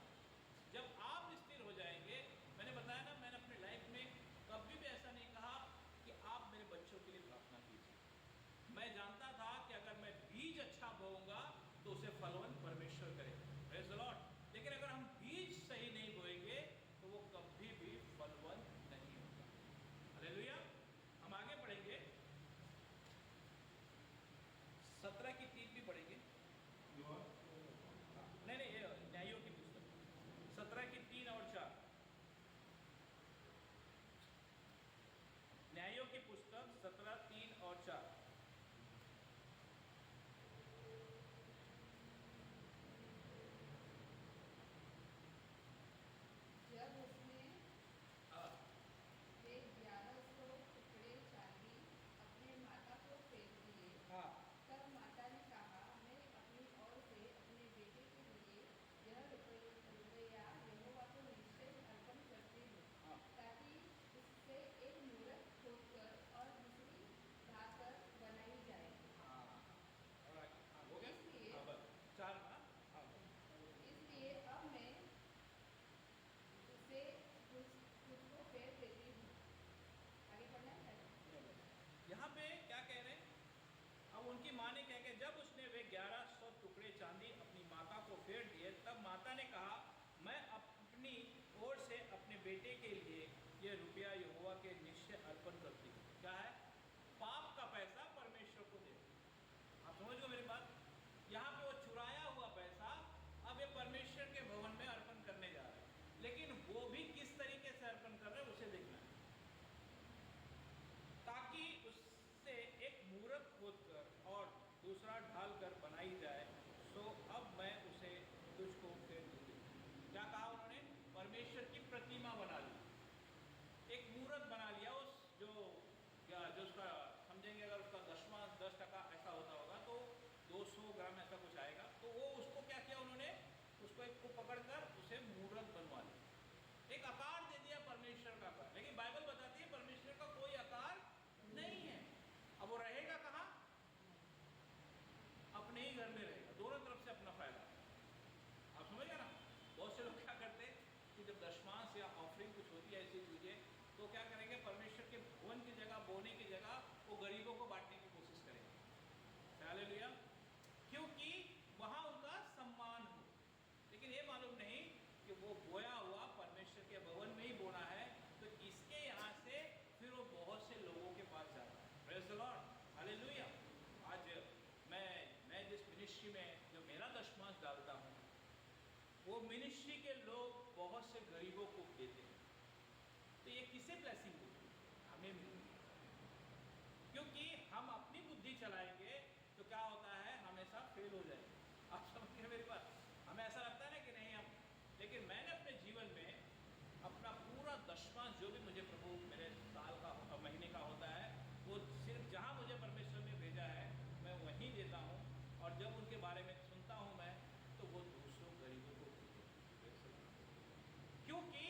जब आप स्थिर हो जाएंगे, मैंने बताया ना, मैंने अपने लाइफ में कभी भी ऐसा नहीं कहा कि आप मेरे बच्चों के लिए प्रार्थना कीजिए। मैं जानता था कि अगर मैं बीज अच्छा बोऊंगा तो उसे फलवंत परमेश्वर करेगा। Praise the Lord. लेकिन अगर हम बीज सही नहीं बोएंगे तो वो कभी भी फलवंत नहीं होगा। हालेलुया। हम आगे पढ़ेंगे, 17 की 3 भी पढ़ेंगे। नहीं, ये न्यायों की पुस्तक 17 की 3 और 4। न्यायों की पुस्तक 17, 3 और 4। जब उसने हाँ, वे 1100 टुकड़े चांदी अपने माता को फेंक दिए, हाँ, तब माता ने कहा, मैं अपनी ओर से अपने बेटे के लिए यह रुपया यहोवा को निश्चय अर्पण करती हूँ, हाँ। ताकि उससे एक मूरत खोदकर और दूसरी ढाकर बनाई जाए। हाँ, और आगे, हाँ, हो गया? इसलिए- हाँ, बस 4 ना? हाँ, इसलिए अब मैं उसे तुझको फेर देती हूँ। आगे पढ़ना है। यहाँ पे क्या कह रहे हैं? अब उनकी माँ ने कह के, जब उसने वे 1100 टुकड़े चांदी अपनी माता को फेर दिए, तब माता ने कहा, मैं अपनी ओर से अपने बेटे के लिए यह रुपया यहोवा के निश्चय अर्पण करती हूँ। क्या है? पाप का पैसा परमेश्वर को दे। आप समझ गए मेरी बात? यहाँ पे वो चुराया हुआ पैसा अब ये परमेश्वर के भवन में अर्पण करने जा रहे हैं। लेकिन वो भी किस तरीके से अर्पण कर रहे हैं उसे मिट्टी ऐसी चीज़ें, तो क्या करेंगे, परमेश्वर के भवन की जगह, बोने की जगह वो गरीबों को बांटने की कोशिश करेंगे। हालेलुया। क्योंकि वहाँ उनका सम्मान हो। लेकिन ये मालूम नहीं कि वो बोया हुआ परमेश्वर के भवन में ही बोना है, तो इसके यहाँ से फिर वो बहुत से लोगों के पास जाता है। Praise the Lord, hallelujah. आज मैं जिस मिनिस्ट्री में जो मेरा दशमांश डालता हूँ, वो मिनिस्ट्री के लोग बहुत से गरीबों को देते हैं। तो ये किसे ब्लेसिंग होती है? हमें मिलती है। क्योंकि हम अपनी बुद्धि चलाएंगे तो क्या होता है, हमेशा फेल हो जाएंगे। आप समझिए मेरी बात। हमें ऐसा लगता है ना कि नहीं हम, लेकिन मैंने अपने जीवन में अपना पूरा दशमांश जो भी मुझे प्रभु मेरे साल का महीने का होता है, वो सिर्फ जहाँ मुझे परमेश्वर ने भेजा है मैं वहीं देता हूँ। और जब उनके बारे में सुनता हूँ मैं, तो वो दूसरों गरीबों को देते हैं, क्योंकि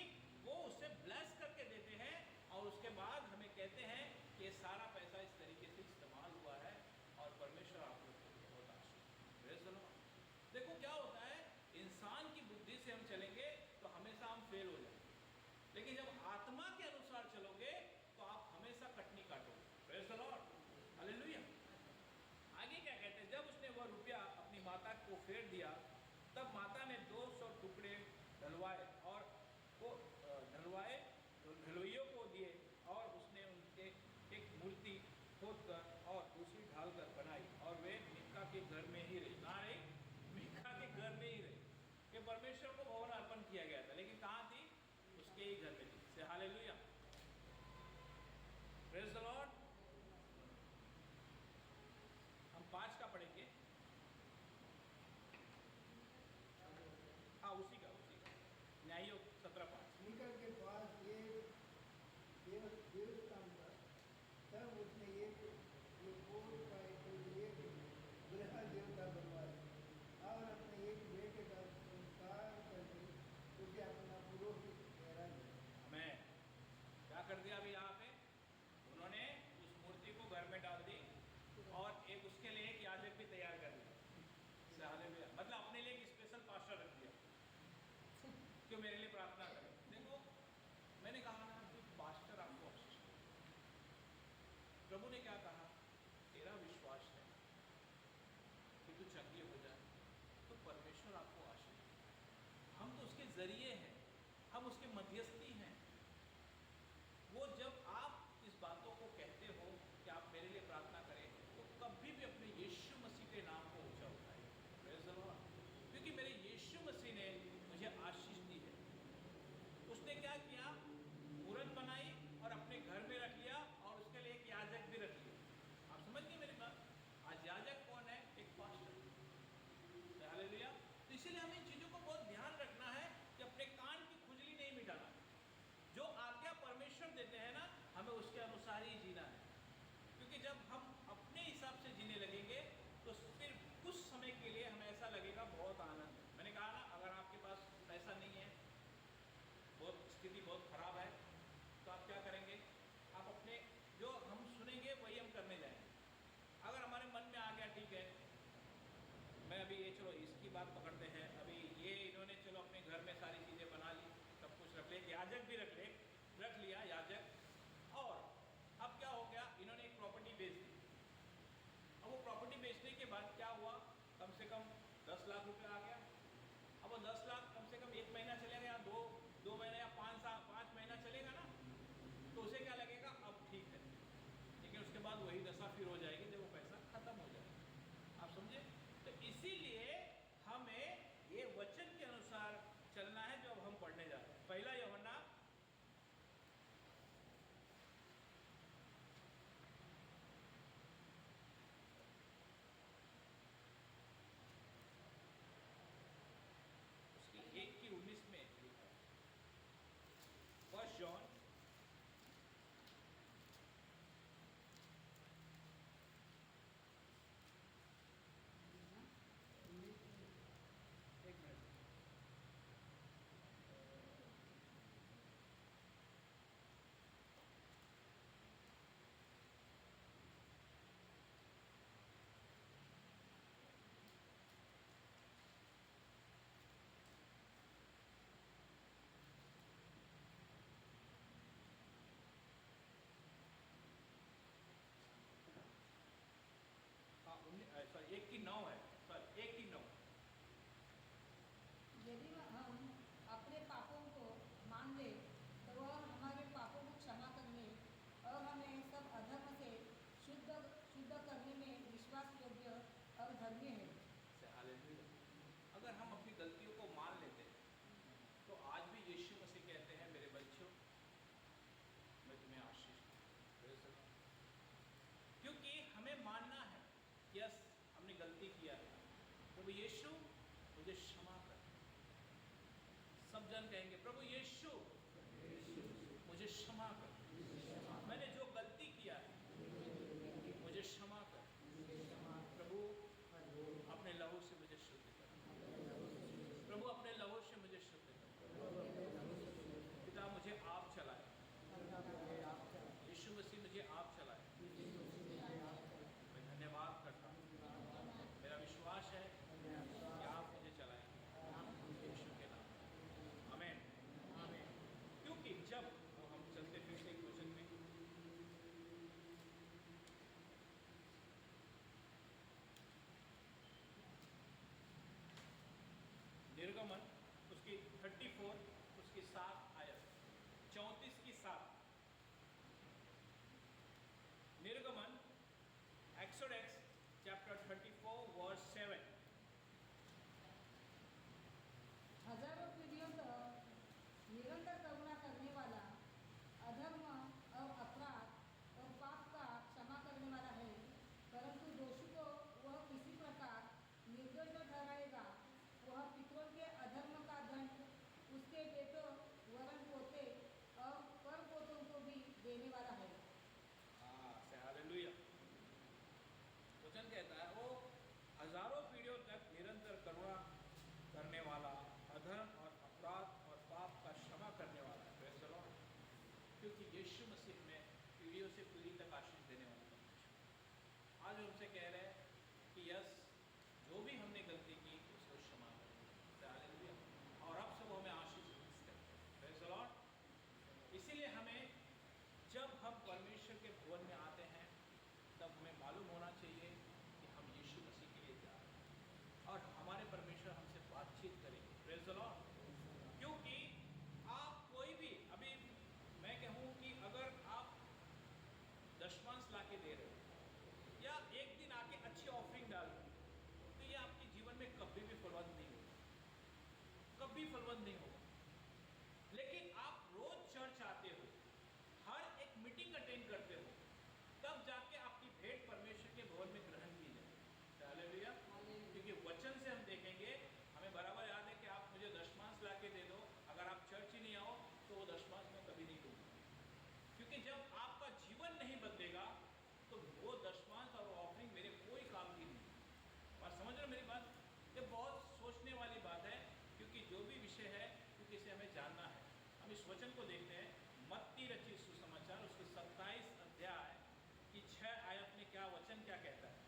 वो उसे ब्लेस करके देते हैं और उसके बाद हमें कहते हैं कि ये सारा पैसा इस तरीके से इस्तेमाल हुआ है और परमेश्वर आप लोग को बहुत आशीष। देखो क्या होता है, इंसान की बुद्धि से हम चलेंगे तो हमेशा हम फेल हो जाएंगे, लेकिन जब आत्मा के अनुसार चलोगे तो आप हमेशा कटनी काटोगे। Praise the Lord, hallelujah. आगे क्या कहते हैं, जब उसने वह रुपया अपनी माता को फेर दिया, तब माता ने 200 टुकड़े ढलवाए और वो ढलवाए ढलवइयों को दिए, और उसने उनके एक मूर्ति खोदकर और दूसरी ढालकर बनाई, और वे मीका के घर में ही रही। कहाँ रही? मीका के घर में ही रही। कि परमेश्वर को भवन अर्पण किया गया था, लेकिन कहाँ थी? उसके ही घर में थी। से हालेलुया, प्रेज़ द लॉर्ड। हम 5 का पढ़ेंगे। हाँ, उसी का न्याययोग 17:5। निकल के पास ये देवस्थान था, तब उसने एक बोर्ड का एक गृह देवता बनवाया और अपने एक बेटे का संस्कार करके उसे अपना पुरोहित ठहरा दिया। मैं क्या कर दिया अभी यहाँ पे, उन्होंने उस मूर्ति को घर में डाल दी और एक उसके लिए एक याजक भी तैयार कर दिया। हालेलुया। मतलब अपने लिए एक स्पेशल पास्टर रख दिया, क्यों? मेरे लिए प्रार्थना करें। देखो मैंने कहा ना कि पास्टर आपको आशीष दे। प्रभु ने क्या कहा, तेरा विश्वास है कि तू चंगी हो जाए तो परमेश्वर आपको आशीष दे। हम तो उसके जरिए हैं, हम उसके मध्यस्थी हैं। वो जब आप इस बातों को कहते हो कि आप मेरे लिए प्रार्थना करें, तो कभी भी अपने यीशु मसीह के नाम को ऊंचा उठाइए। Praise the Lord. क्योंकि मेरे यीशु मसीह ने मुझे आशीष दी है। उसने क्या किया, मूर्त बनाई और अपने घर में रख लिया, और उसके लिए एक याजक भी रख लिया। आप समझ गए मेरी बात? आज याजक कौन है? एक पास्टर। हालेलुया। तो इसीलिए हमें इन चीज़ों को बहुत ध्यान रखना है कि अपने कान की खुजली नहीं मिटाना। जो आज्ञा परमेश्वर देते हैं ना, हमें उसके अनुसार ही जीना है। क्योंकि जब हम अपने हिसाब से जीने लगेंगे तो सिर्फ कुछ समय के लिए हमें ऐसा लगेगा बहुत आनंद है। मैंने कहा ना, अगर आपके पास पैसा नहीं है, बहुत स्थिति बहुत ख़राब है, तो आप क्या करेंगे? आप अपने जो हम सुनेंगे वही हम करने जाएंगे। अगर हमारे मन में आ गया ठीक है, मैं अभी ये चलो इसकी बात पकड़ते हैं, अभी ये इन्होंने चलो अपने घर में सारी चीज़ें बना ली, सब कुछ रख ले, याजक भी रख लिया याजक, और अब क्या हो गया, इन्होंने एक प्रॉपर्टी बेच दी। अब वो प्रॉपर्टी बेचने के बाद क्या हुआ, कम से कम 10 लाख रुपये आ गया। अब वो 10 लाख कम से कम 1 महीना चलेगा या दो महीना या 5 महीना चलेगा ना, तो उसे क्या लगेगा, अब ठीक है। लेकिन उसके बाद वही दशा फिर हो जाएगी जब वो पैसा खत्म हो जाएगा। आप समझे? तो इसीलिए हमें ये वचन के अनुसार चलना है जो अब हम पढ़ने जा रहे हैं। पहला यूहन्ना 1:19 में लिखा है। फर्स्ट जॉन प्रभु यीशु मुझे क्षमा कर, मैंने जो गलती किया है मुझे क्षमा कर। प्रभु अपने लहू से मुझे शुद्ध कर, प्रभु अपने लहू से मुझे शुद्ध कर। पिता मुझे आप चलाए, यीशु मसीह मुझे आप चलाए। मैं धन्यवाद करता हूँ, मेरा विश्वास है कि आप मुझे चलाएंगे यीशु के नाम में, आमीन। क्योंकि जब हम चलते फिरते एक वचन में निर्गमन उसकी 34 उसकी 7 आयत 34 की 7 निर्गमन एक्सोडस चैप्टर 34 वर्स 7। हजारों पीढ़ियों तक निरंतर करुणा करने वाला, अधर्म और अपराध और पाप का क्षमा करने वाला है, परंतु दोषी को वह किसी प्रकार निर्दोष न ठहराएगा। वह पितरों के अधर्म का दंड उसके बेटों वरन पोते और पर पोतों को भी देने वाला है। हालेलुया। वचन कहता है वो हजारों पीढ़ियों तक निरंतर करुणा करने वाला, अधर्म और अपराध और पाप का क्षमा करने वाला है। Praise the Lord. क्योंकि यीशु मसीह में पीढ़ियों से पीढ़ी तक आशीष देने वाला परमेश्वर आज हमसे कह रहे हैं कि यस, जो भी हमने गलती की उसको क्षमा करें। हालेलुया। और अब से वो हमें आशीष करते हैं। Praise the Lord. इसीलिए हमें जब हम परमेश्वर के भवन में आते हैं तब हमें मालूम होना चाहिए कि हम यीशु मसीह के लिए जा रहे हैं और हमारे परमेश्वर हमसे बातचीत करेंगे। Praise the Lord. क्योंकि आप कोई भी, अभी मैं कहूँ कि अगर आप दशमांश ला के दे रहे हो या एक दिन आके अच्छी ऑफरिंग डाल रहे हो तो ये आपके जीवन में कभी भी फलवंत नहीं होगा, कभी फलवंत नहीं होगा। लेकिन आप रोज चर्च आते हो, हर एक मीटिंग अटेंड करते हो, तब जाके आपकी भेंट परमेश्वर के भवन में ग्रहण की जाए। हालेलुया। क्योंकि वचन से हम देखेंगे, हमें बराबर याद है कि आप मुझे दशमांश ला के दे दो, अगर आप चर्च ही नहीं आओ तो वो दशमांश मैं कभी नहीं दूंगा। क्योंकि जब आपका जीवन नहीं बदलेगा तो वो दशमांश और वो ऑफरिंग मेरे कोई काम की नहीं। और समझ रहे हो मेरी बात? ये बहुत सोचने वाली बात है, क्योंकि जो भी विषय है क्योंकि इसे हमें जानना है। हम इस वचन को देखते हैं, मत्ती रचित सुसमाचार उसके 27 अध्याय की 6 आयत में क्या वचन क्या कहता है।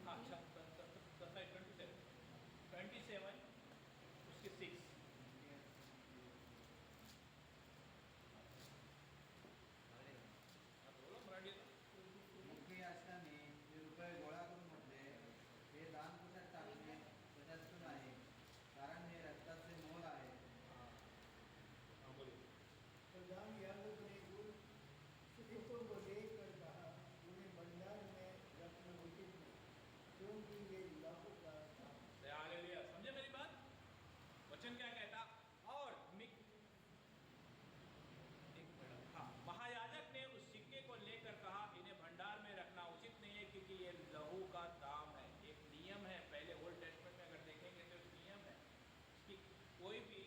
हाँ, 27 उसके 6। बोलो मराठी। मुख्य याचकाने ते रुपये गोळा करून म्हटले, हे दान कुशात टाकणे त्याच्यातून आहे, कारण हे रक्ताचे मोल आहे। हाँ बोलो। प्रधान याजक ने उन सिक्कों को देखकर कहा, उन्हें भंडार में रखना उचित नहीं, क्योंकि ये लाखों का दाम है। हालेलुया। समझे मेरी बात? वचन क्या कहता? और हाँ, महायाजक ने उस सिक्के को लेकर कहा, इन्हें भंडार में रखना उचित नहीं है, क्योंकि ये लहू का दाम है। एक नियम है, पहले ओल्ड टेस्टमेंट में अगर देखेंगे तो एक नियम है कि कोई भी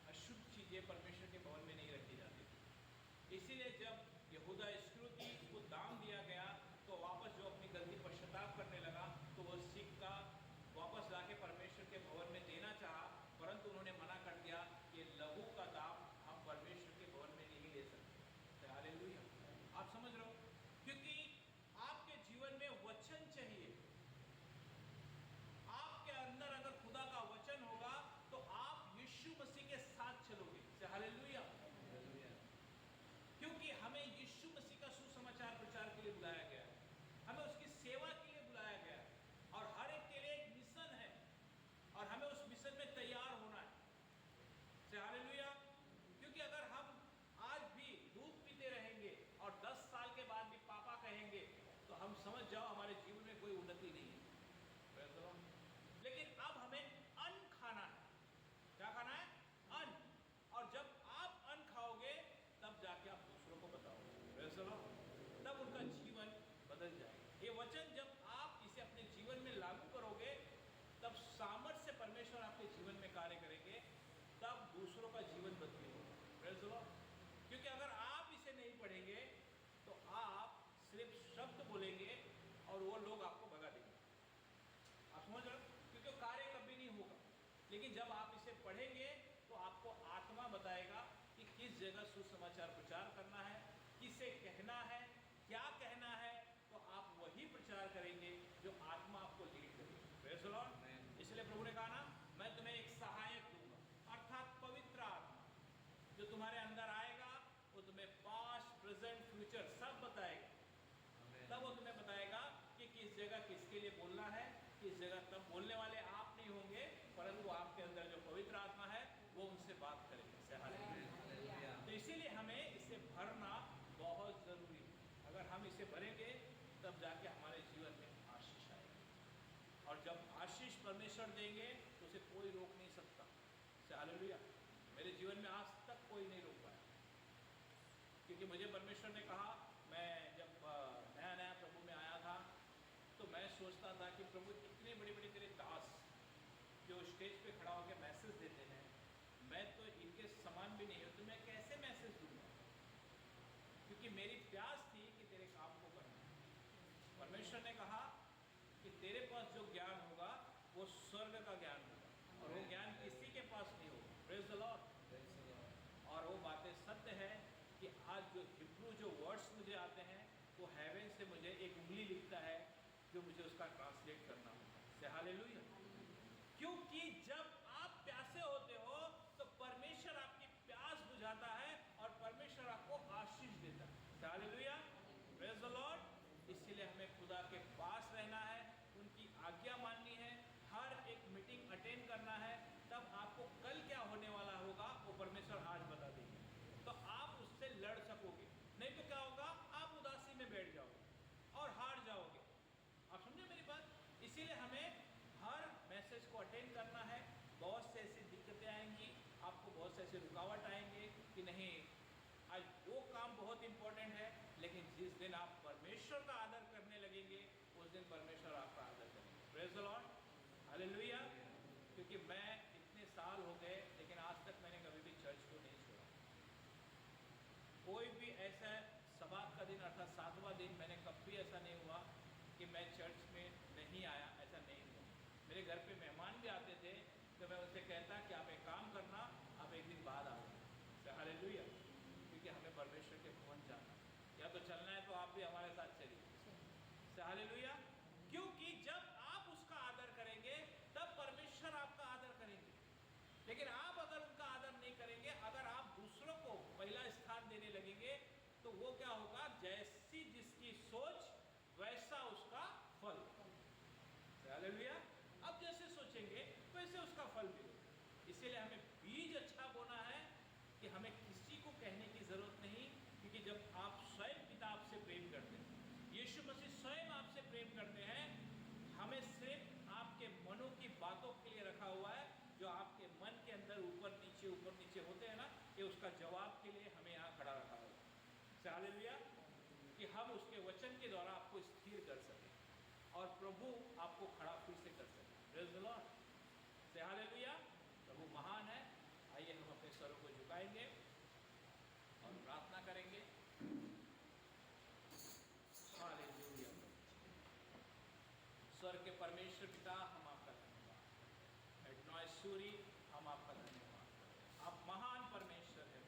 अशुद्ध चीज़ें परमेश्वर के भवन में नहीं रखी जाती थी। इसीलिए जब यहूदा इस्करियोती को दाम दिया गया तो वापस जो अपनी गलती पश्चाताप करने लगा तो वो सिक्का वापस लाके परमेश्वर के भवन में देना चाहा, परंतु उन्होंने मना कर दिया कि लहू का दाम हम परमेश्वर के भवन में नहीं ले सकते। हालेलुया। आप समझ रहे हो? क्योंकि आपके जीवन में वचन चाहिए। आपके अंदर अगर खुदा का वचन होगा तो आप यीशु मसीह के साथ चलोगे। हालेलुया। क्योंकि हमें यीशु मसीह का सुसमाचार प्रचार के लिए बुलाया गया है, हमें उसकी सेवा के लिए बुलाया गया है और हर एक के लिए एक मिशन है और हमें उस मिशन में तैयार होना है। हालेलुया। क्योंकि अगर हम आज भी दूध पीते रहेंगे और 10 साल के बाद भी पापा कहेंगे तो हम समझ जाओ हमारे जीवन में कोई उन्नति नहीं है। लेकिन अब हमें अन्न खाना है। क्या खाना है? अन्न। और जब आप अन्न खाओगे तब जाके आप दूसरों को बताओगे, तब उनका जीवन बदल जाएगा। ये वचन जब बोलेंगे और वो लोग आपको भगा देंगे। आप समझ रहे हो? क्योंकि वो कार्य कभी नहीं होगा। लेकिन जब आप इसे पढ़ेंगे तो आपको आत्मा बताएगा कि किस जगह सुसमाचार प्रचार करना है, किसे कहना है, क्या कहना है, तो आप वही प्रचार करेंगे जो आत्मा आपको लीड करेगी। Praise the Lord. इसलिए प्रभु ने कहा ना, मैं तुम्हें एक सहायक दूंगा, अर्थात पवित्र आत्मा जो तुम्हारे अंदर आएगा, वो तुम्हें पास्ट, प्रेजेंट, फ्यूचर सब बताएगा। तब वो तुम्हें बताएगा कि किस जगह किसके लिए बोलना है, किस जगह। तब बोलने वाले आप नहीं होंगे, परंतु आपके अंदर जो पवित्र आत्मा है वो उनसे बात करेंगे। हालेलुया। तो इसीलिए हमें इसे भरना बहुत ज़रूरी है। अगर हम इसे भरेंगे तब जाके हमारे जीवन में आशीष आएगी, और जब आशीष परमेश्वर देंगे तो उसे कोई रोक नहीं सकता। हालेलुया। मेरे जीवन में आज तक कोई नहीं रोक पाया, क्योंकि मुझे परमेश्वर ने कहा, मैं जब नया नया प्रभु में आया था तो मैं सोचता था कि प्रभु इतने बड़े बड़े तेरे दास जो स्टेज पे खड़ा होकर मैसेज देते हैं, मैं तो इनके समान भी नहीं हूँ, तो मैं कैसे मैसेज दूंगा? क्योंकि मेरी प्यास थी कि तेरे काम को करना। परमेश्वर ने कहा कि तेरे पास जो ज्ञान होगा वो स्वर्ग का ज्ञान होगा, और वो ज्ञान किसी के पास नहीं होगा। Praise the Lord. और वो बातें सत्य है कि आज जो हिब्रू जो वर्ड्स मुझे आते हैं, वो हेवन से मुझे एक उंगली लिखता है जो मुझे उसका ट्रांसलेट करना होता है। से हालेलुया। क्योंकि जब आप प्यासे होते हो तो परमेश्वर आपकी प्यास बुझाता है और परमेश्वर आपको आशीष देता है। से हालेलुया। Praise the Lord. इसीलिए हमें खुदा के पास रहना है, उनकी आज्ञा माननी है, हर एक मीटिंग अटेंड करना है। तब आपको कल क्या होने वाला होगा वो परमेश्वर आज बता देंगे, तो आप उससे लड़ सकोगे। नहीं तो क्या होगा, आप उदासी में बैठ जाओगे और हार जाओगे। आप समझे मेरी बात? इसीलिए हमें हर मैसेज को अटेंड करना है। बहुत से ऐसी दिक्कतें आएंगी, आपको बहुत से ऐसे रुकावट आएंगे कि नहीं, आज वो काम बहुत इंपॉर्टेंट है, लेकिन जिस दिन आप परमेश्वर का आदर करने लगेंगे उस दिन परमेश्वर आपका आदर करेंगे। Praise the Lord. हालेलुया। क्योंकि मैं इतने साल हो गए लेकिन आज तक मैंने कभी भी चर्च को नहीं छोड़ा। कोई भी ऐसा सबात का दिन अर्थात 7वां दिन मैंने कभी ऐसा नहीं हुआ कि मैं चर्च में नहीं आया, ऐसा नहीं हुआ। मेरे घर पे मेहमान भी आते थे तो मैं उनसे कहता कि आप एक काम करना, आप एक दिन बाद आ जाओ। हालेलुया। क्योंकि हमें परमेश्वर के भवन जाना, या तो चलना है तो आप भी हमारे साथ चलिए। हालेलुया। क्योंकि जब आप उसका आदर करेंगे तब परमेश्वर आपका आदर करेंगे। लेकिन आप अगर उनका आदर नहीं करेंगे, अगर आप दूसरों को पहला स्थान देने लगेंगे, तो वो क्या होगा, जैसी जिसकी सोच वैसा उसका फल। हालेलुया। अब जैसे सोचेंगे वैसे उसका फल भी होगा। इसीलिए हमें बीज अच्छा बोना है कि हमें किसी को कहने की ज़रूरत नहीं, क्योंकि जब आप स्वयं पिता आपसे प्रेम करते हैं, यीशु मसीह स्वयं आपसे प्रेम करते हैं, हमें सिर्फ आपके मनों की बातों के लिए रखा हुआ है, जो आपके मन के अंदर ऊपर नीचे होते हैं ना, कि उसका जवाब के लिए हमें यहाँ खड़ा रखा हुआ है। हालेलुया। कि हम उसके वचन के द्वारा आपको स्थिर कर सकें और प्रभु आपको खड़ा फिर से कर सकें। Praise the Lord. से हालेलुया। प्रभु महान है। आइए हम अपने स्वरों को झुकाएंगे और प्रार्थना करेंगे। हालेलुया। स्वर्ग के परमेश्वर पिता, हम आपका धन्यवाद। एडनॉय सूरी, हम आपका धन्यवाद। आप महान परमेश्वर हैं।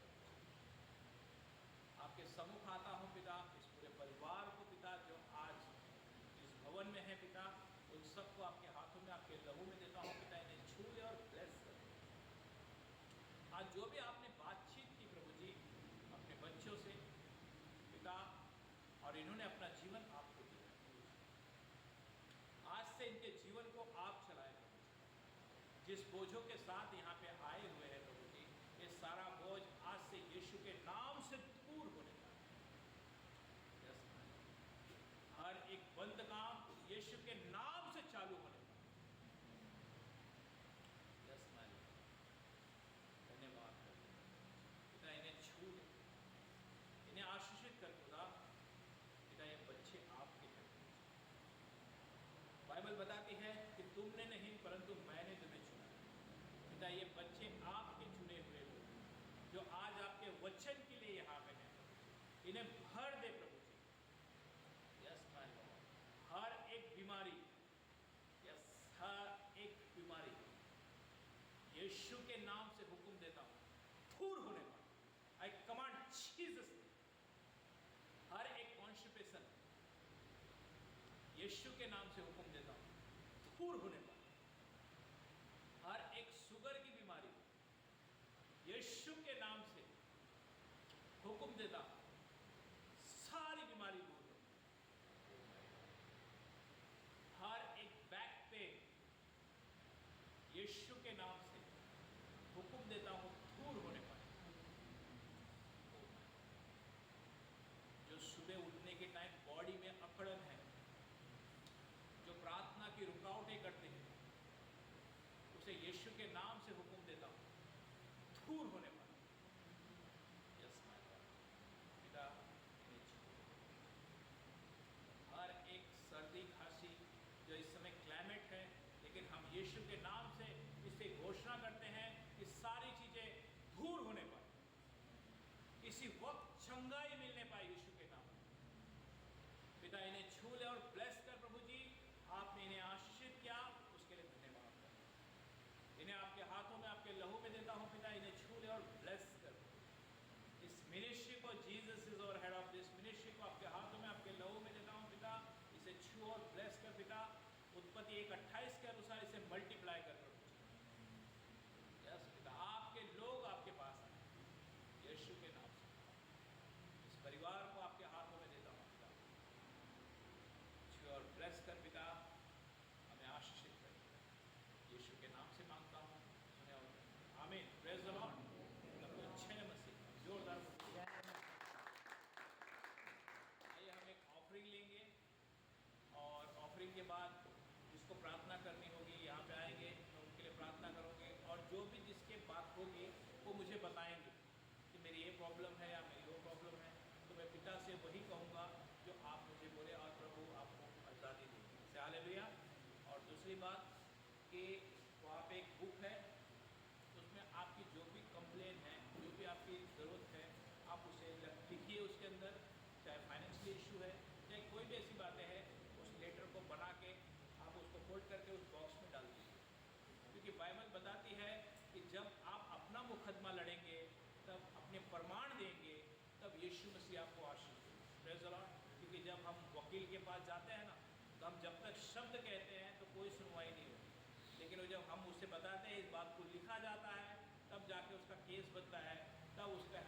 आपके सम्मुख आता हूँ पिता, इस पूरे परिवार को पिता जो आज इस भवन में है पिता, उन सबको आपके हाथों में, आपके लहू में देता हूँ पिता। इन्हें छू ले और ब्लेस कर। आज जो भी आपने बातचीत की प्रभु जी अपने बच्चों से पिता, और इन्होंने अपना जीवन आपको दिया, आज से इनके जीवन को आप चलाए प्रभु जी। जिस बोझों के साथ यहाँ पे आए हुए हैं प्रभु जी, ये सारा बोझ आज से यीशु के नाम से दूर होने का, हर एक बंद काम यीशु के नाम से चालू होने का। यस मालिक, धन्यवाद पिता। इन्हें छू ले, इन्हें आशीषित कर खुदा पिता। ये बच्चे आपके हैं। बाइबल बताती है कि तुमने नहीं परंतु मैंने तुम्हें चुना पिता। ये बच्चे आपके चुने हुए लोग जो आज आपके वचन के लिए यहाँ पे हैं, इन्हें भर दे प्रभु जी। यस मालिक। यीशु के नाम से हुक्म देता हूँ, दूर होने पर। हर एक शुगर की बीमारी यीशु के नाम से हुक्म देता हूँ, सारी बीमारी दूर हो। हर एक बैक पेन यीशु के नाम से हुक्म देता हूँ, दूर होने पर। जो सुबह उठने के टाइम बॉडी में अकड़न है, जो प्रार्थना की रुकावटें करते हैं, उसे यीशु के नाम से हुक्म देता हूँ, दूर होने पर। यस माय गॉड, पिता इन्हें छू। हर एक सर्दी खांसी जो इस समय क्लाइमेट है, लेकिन हम यीशु के नाम से इसे घोषणा करते हैं कि सारी चीजें दूर होने पर, इसी वक्त चंगाई मिलने पाए यीशु के नाम। पिता इन्हें छू ले और ब्लेस कर प्रभु जी, आपने इन्हें आशीषित किया, उसके लिए धन्यवाद। इन्हें आपके हाथों में, आपके लहू में देता हूँ पिता, इन्हें छू ले और ब्लेस कर। इस मिनिस्ट्री को, जीसस इज और हेड ऑफ दिस मिनिस्ट्री को आपके हाथों में, आपके लहू में देता हूँ पिता, इसे छू और ब्लेस कर पिता। उत्पत्ति 1:28 के अनुसार इसे मल्टीप्लाई कर प्रभु। यस पिता, आपके लोग आपके पास आए यीशु के नाम से। इस परिवार को आपके हाथों में देता हूँ पिता, छू और ब्लेस कर पिता, हमें आशीषित कर। यीशु के नाम से मांगता हूँ, सुने और आमीन। Praise the Lord. अच्छे मसीह जोरदार। आइए हम एक ऑफरिंग लेंगे और ऑफरिंग के बाद जिसको प्रार्थना करनी होगी यहाँ पे आएंगे, तो उनके लिए प्रार्थना करोगे और जो भी जिसके बात होगी वो मुझे बताएंगे कि मेरी ये प्रॉब्लम है या मेरी वो प्रॉब्लम है, तो मैं पिता से वही कहूँगा जो आप मुझे बोले और प्रभु आपको आज़ादी देंगे। से हालेलुया। और दूसरी बात कि वहाँ पे एक बुक है, उसमें आपकी जो भी कंप्लेन है, जो भी आपकी ज़रूरत है, आप उसे लिखिए उसके अंदर, चाहे फाइनेंशियल इशू है, चाहे कोई भी ऐसी बातें हैं, उस लेटर को बना के आप उसको फोल्ड करके उस बॉक्स में डाल दीजिए। क्योंकि बाइबल बताती है कि जब आप अपना मुकदमा लड़ेंगे, तब अपने प्रमाण देंगे, तब यीशु मसीह आपको आशीष देंगे। Praise the Lord. क्योंकि जब हम वकील के पास जाते हैं ना, तो हम जब तक शब्द कहते हैं तो कोई सुनवाई नहीं होती, लेकिन वो जब हम उससे बताते हैं, इस बात को लिखा जाता है, तब जाके उसका केस बनता है, तब उसका